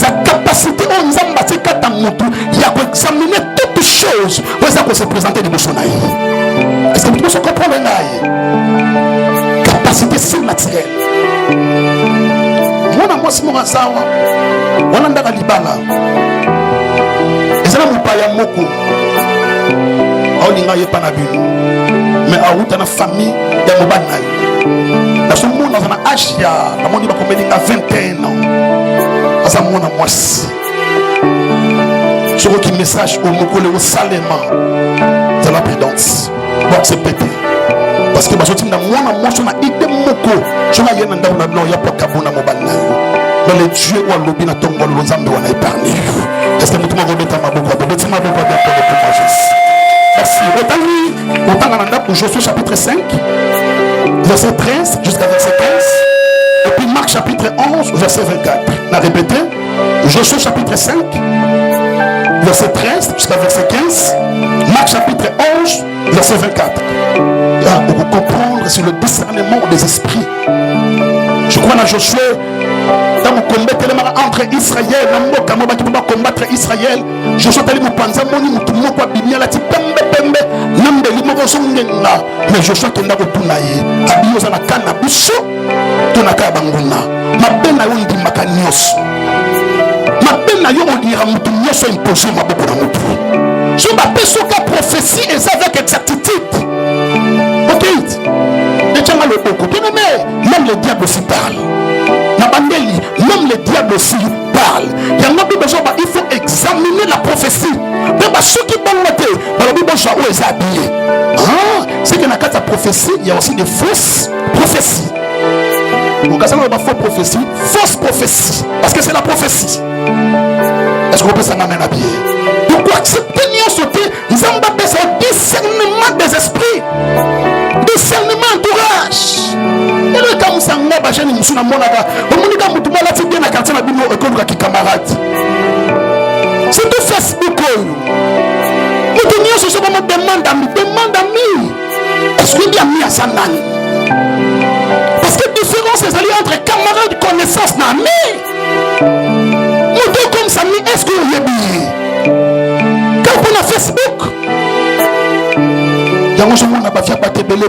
La capacité au nzamba tikata mutu ya ko examiner toutes choses pour ça qu'on se présenter de bosonaï. Est-ce que vous pouvez comprendre naï? Capacité surnaturelle. Mona mwasi mo sawa. Wana ndaka libala. Ezala mupaya moko. Olinga yepa na bino. Mais auta na famille ya mobana. Na so mona na âge ya amoni ba komelinga 21 ans. Asa mona mwasi. Sur qui message au mokole au salema de la prudence. Pour accepter. Parce que baso tinda mwana mwasi na ide moko. Sona yena nda na no ya pakabona mobana. Dans les dieux ou lobi na tongo lo nzambe wana épargné. Est-ce que mutuma robeta maboko robeta maboko pour Jésus. Merci. Autant dans Josué chapitre 5 verset 13 jusqu'à verset 15. Et puis Marc chapitre 11 verset 24. On a répété. Josué chapitre 5 verset 13 jusqu'à verset 15. Marc chapitre 11 verset 24. Pour comprendre sur le discernement des esprits. Je crois dans Josué, dans mon combat entre Israël, dans combattre Israël, Josué tali mo panza moni mutu moko abimia lati pembe pembe nambe limoko songenga mais Josué kenda ko tunaye abiyo za na kana biso tonaka banguna mabena yo ndimaka nyos mabena yo ondira mutu nyos imposer maboko na mutu so ba pesoka prophétie et avec exactitude. OK. Même le diable aussi parle. Même le diable aussi parle. Il y a il faut examiner la prophétie. Ceux qui parlent c'est que dans la prophétie, il y a aussi des fausses prophéties. Donc, quand on a fausse prophétie, fausse prophétie. Parce que c'est la prophétie. Est-ce que vous pouvez s'en amener à bien? Pourquoi accepter nous sauter? Nous avons besoin de discernement des esprits. Discernement entourage. Et le cas où ça n'a pas gêné, nous avons dit que la bien à quartier la Bible école qui camarade. C'est tout Facebook. Nous tenons ce moment demande d'amis. Est-ce qu'il y a mis à sa nani? Parce que différence est alliée entre camarades de connaissance n'ami. Nous deux comme ça, est-ce que vous y bien? Quand on a Facebook, il y a un moment où on a fait un bébé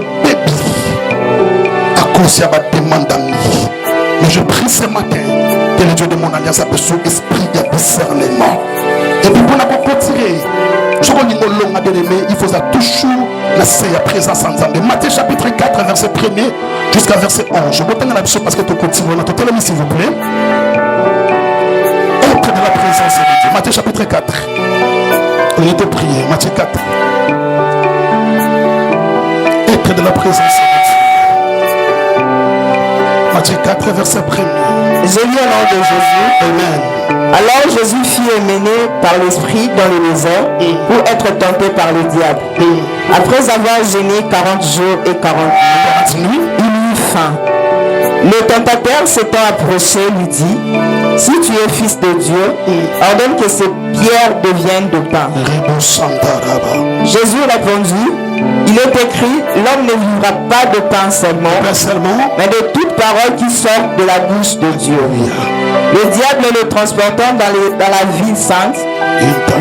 à cause de la demande d'amis. Mais je prie ce matin que le Dieu de mon alliance appelle son esprit de discernement. Et puis pour la continuer, il faut toujours la présence en Zambé. Matthieu chapitre 4, verset 1er jusqu'à verset 11. Je vous donne la mission parce que tu continues. Totellement, s'il vous plaît. Être de la présence de Dieu. Matthieu chapitre 4. On était prié. Matthieu 4. Être de la présence de Dieu. Matthieu 4, verset 1er. J'ai lu au nom de Jésus. Amen. Alors Jésus fut emmené par l'Esprit dans le désert pour être tenté par le diable. Après avoir jeûné 40 jours et 40 nuits, il eut faim. Le tentateur s'étant approché lui dit: si tu es fils de Dieu, ordonne que ces pierres deviennent de pain. Jésus répondit: il est écrit, l'homme ne vivra pas de pain seulement, mais de toute parole qui sort de la bouche de Dieu. Le diable, le transportant dans la ville sainte,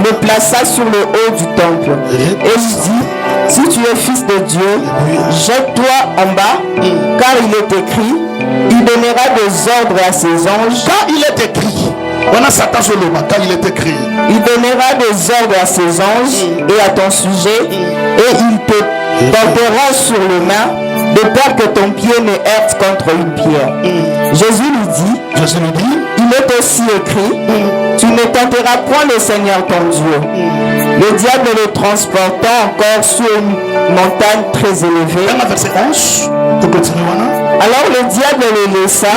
le plaça sur le haut du temple et lui dit: si tu es fils de Dieu, jette-toi en bas, car il est écrit, Il donnera des ordres à ses anges. Quand il est écrit, on a Satan sur le bas, quand il est écrit. Il donnera des ordres à ses anges et à ton sujet, et ils te porteront sur les mains, de peur que ton pied ne heurte contre une pierre. Jésus lui dit, il est aussi écrit, tu ne tenteras point le Seigneur ton Dieu. Le diable le transportant encore sur une montagne très élevée. Verset 11, alors le diable le laissa,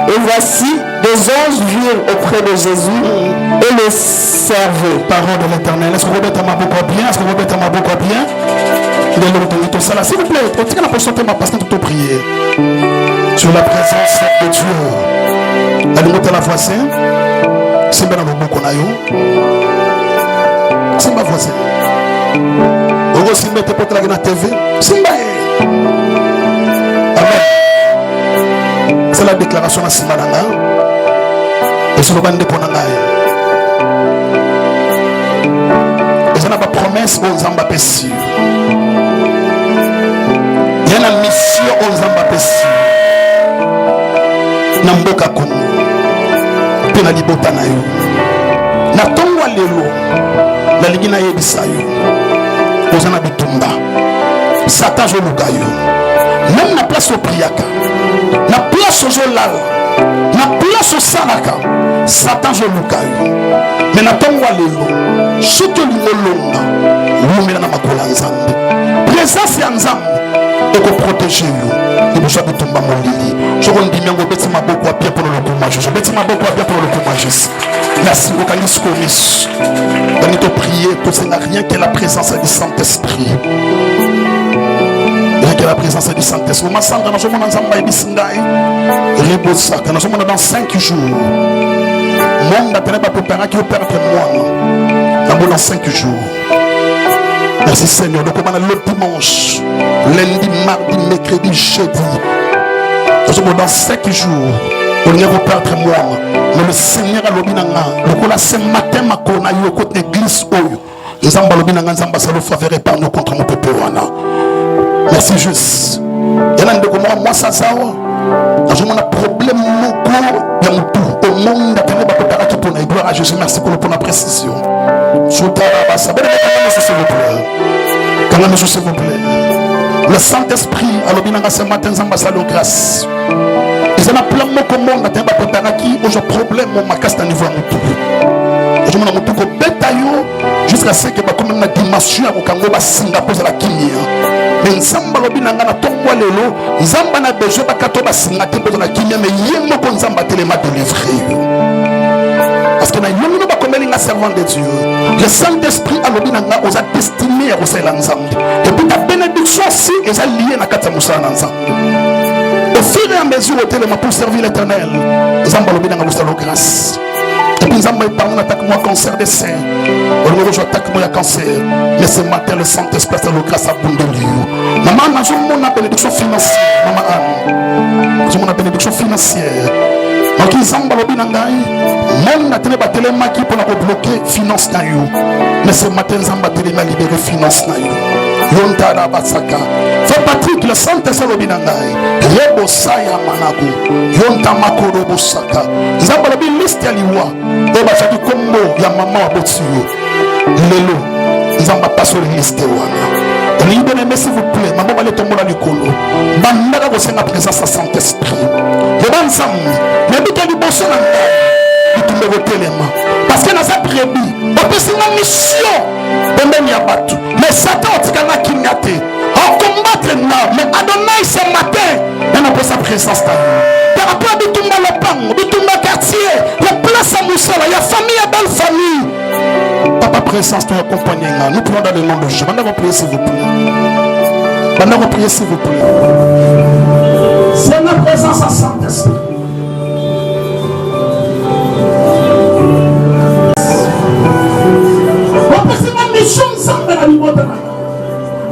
et voici des anges virent auprès de Jésus et le servaient. Parole de l'Éternel. Est-ce que vous mettez ma boucle bien? Est-ce que vous mettez ma boucle bien? S'il vous plaît, on tient la position de ma pasteur tout prier sur la présence de Dieu. Allez monter la voisine. C'est bien dans vos boucles. C'est ma voisine. Vous aussi mettez pour la TV. C'est bien. Amen. C'est la déclaration de Simananga. Et c'est le bande de Ponanga. Et c'est la promesse aux Zambapessi. Il y a une mission aux Zambapessi. Namboka Kongo. Puis la libota na yo. Na tongwa lelo. La ligina yebisayo. Ozana bitumba. Satan je lukayo. Même na place au priaka. Na place au jolal. Na place au salaka. Satan je lukayo. Mais na tongwa lelo. Chute l'imolonga. Lumina na makola nzambe. Présence ya nzambe. Et que protéger vous. Et vous savez tout le monde. Je vous dis, je vais ma beaucoup à pied pour le courage. Je vais ma beaucoup à pied pour le courage. Merci beaucoup à l'iscomis. On est prier, tout ça n'a rien que la présence du Saint-Esprit. Rien que la présence du Saint-Esprit. Nous sommes dans dans 5 jours. Monde n'a pas préparé qui opère après moi. Dans 5 jours. Merci Seigneur. Donc on a le dimanche, lundi, mardi, mercredi, jeudi. Dans 5 jours, on est repère moi. Mais le Seigneur a l'obinanga. Donc on a ce matin, ma kona yo côté église oyo. Nous avons l'obinanga, nous avons faveur par nous contre mon peuple. Merci juste. Il y a un de moi ça ça. Nous avons un problème au monde de gloire à Jésus. Merci pour la précision. S'il vous plaît. Le Saint-Esprit a l'obinanga ce matin, nous avons grâce. Ils ont plein de commandes qui ont un problème au niveau de mon tour. Jusqu'à ce que la dimension à Singapour la Kenya. Mais Nzamba lobinanga na tongwa lelo, Nzamba na besoin ba katoba singate pour la Kenya mais yemo ko Nzamba telema délivrer. Parce que na yono ba komeli nga servant de Dieu. Le Saint-Esprit a lobinanga aux a destiné à osela Nzamba. Et puis ta bénédiction aussi est liée na kata musala Nzamba. Au fur et à mesure où tu es pour servir l'Éternel, Nzamba lobinanga vous grâce. Et puis Nzamba est parmi attaque moi cancer des seins. Au niveau où j'attaque moi cancer. Mais ce matin le Saint-Esprit a le grâce à Bundeliu. Maman, nous avons une bénédiction financière. Maman Anne, nous avons une bénédiction financière. Donc Nzamba lobinanga, même na télé batelema qui pour la bloquer finance na yo. Mais ce matin Nzamba telema libérer finance na yo. Yontara Batsaka. Fait Patrick, le Saint-Esprit lobinangai. Rebo Saya Manago. Yonta Makoro Bosaka. Nzamba lobi liste ya liwa. Eba chaki kombo ya mama wa botsio. Lelo. Nzamba passe le liste wana. Et bien aimé s'il vous plaît. Maman va le tomber dans le colo. Bandara vous la présence de Saint-Esprit. Le bon Nzamba. N'habite du bosso nanga. Vous tombez vos téléma. Parce que dans sa brebis, on peut se une mission. Mais Satan a kidnappé. En combattre là. Mais Adonai ce matin, on a pour sa présence là. Par rapport à Bitumba le Pang, Bitumba quartier, la place à Moussala, il y a famille, il y a belle famille. Papa présence, nous accompagnons. Nous prions dans le nom de Jésus. Maintenant, priez s'il vous plaît. Maintenant, priez s'il vous plaît. C'est la présence à Saint-Esprit. Mission Nzamba na libota na.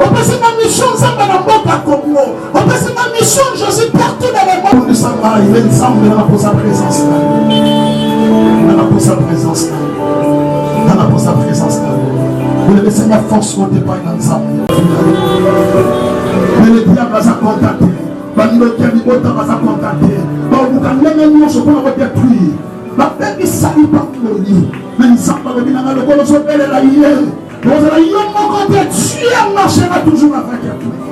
On peut se ma mission Nzamba na mboka Congo. On peut se ma mission Jésus partout dans le monde. Nzamba il est Nzamba dans la sa présence là. Dans la sa présence là. Dans la sa présence là. Vous devez laisser ma force au départ dans Nzamba. Mais le diable a contacté. bandoki ya libota baza kontate baobuka ndenge nyonso mpona kodétruire babebisali bakoli me nzambe alobi nanga lokolo ozobelela ye ozala yo moko te tu marchera toujours avec toi.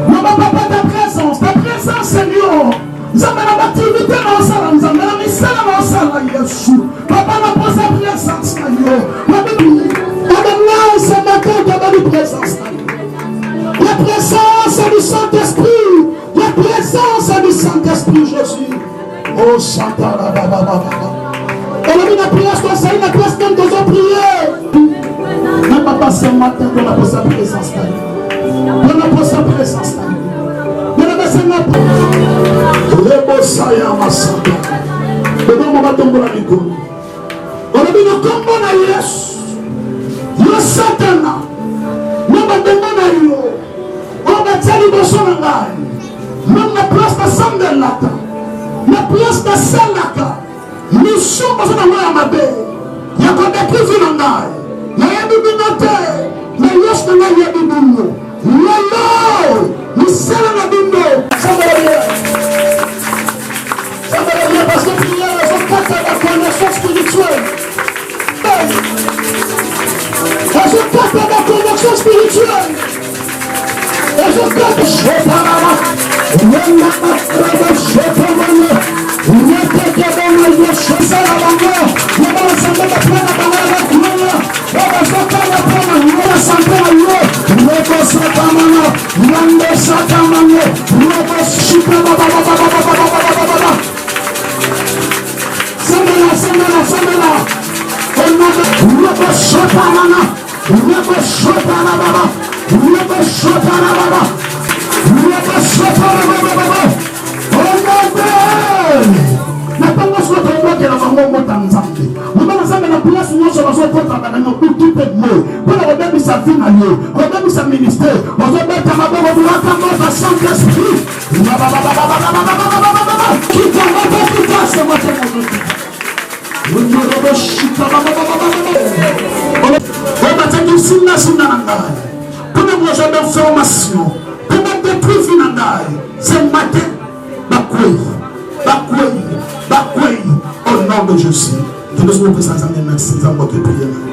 Non, papa, ta présence, Seigneur. Nous avons l'activité dans la salle, nous avons la mission dans la salle, Jésus. Papa, la présence, Seigneur. Madame, ce matin, tu as la présence. La présence du Saint-Esprit. La présence du Saint-Esprit, Jésus. Oh, Santana, baba. Elle a mis la prière, toi, c'est une place même dans une prière. Mais papa, ce matin, tu as la présence. On a pour sa présence. On a besoin de le Bosaya Masaka. Le nom va tomber la Nico. On a dit le combat na Yes. Yo Satana. Non va demander à yo. On va dire le boson na. Même la place de Sandelaka. La place de Salaka. Nous sommes dans la Mabe. Il y a quoi de plus dans la. Il y a des binotés. Mais yes de la yabino. Lolo, nous sommes la bindo. Ça va bien parce que prière, elles ont pas la connexion spirituelle. Elles ont pas la connexion spirituelle. Elles ont pas de chopalama. sa ministère, on va mettre ma bonne à Saint-Esprit. Qui c'est moi c'est matin, au nom de Jésus. Que nous sommes présents, merci, dans votre prière.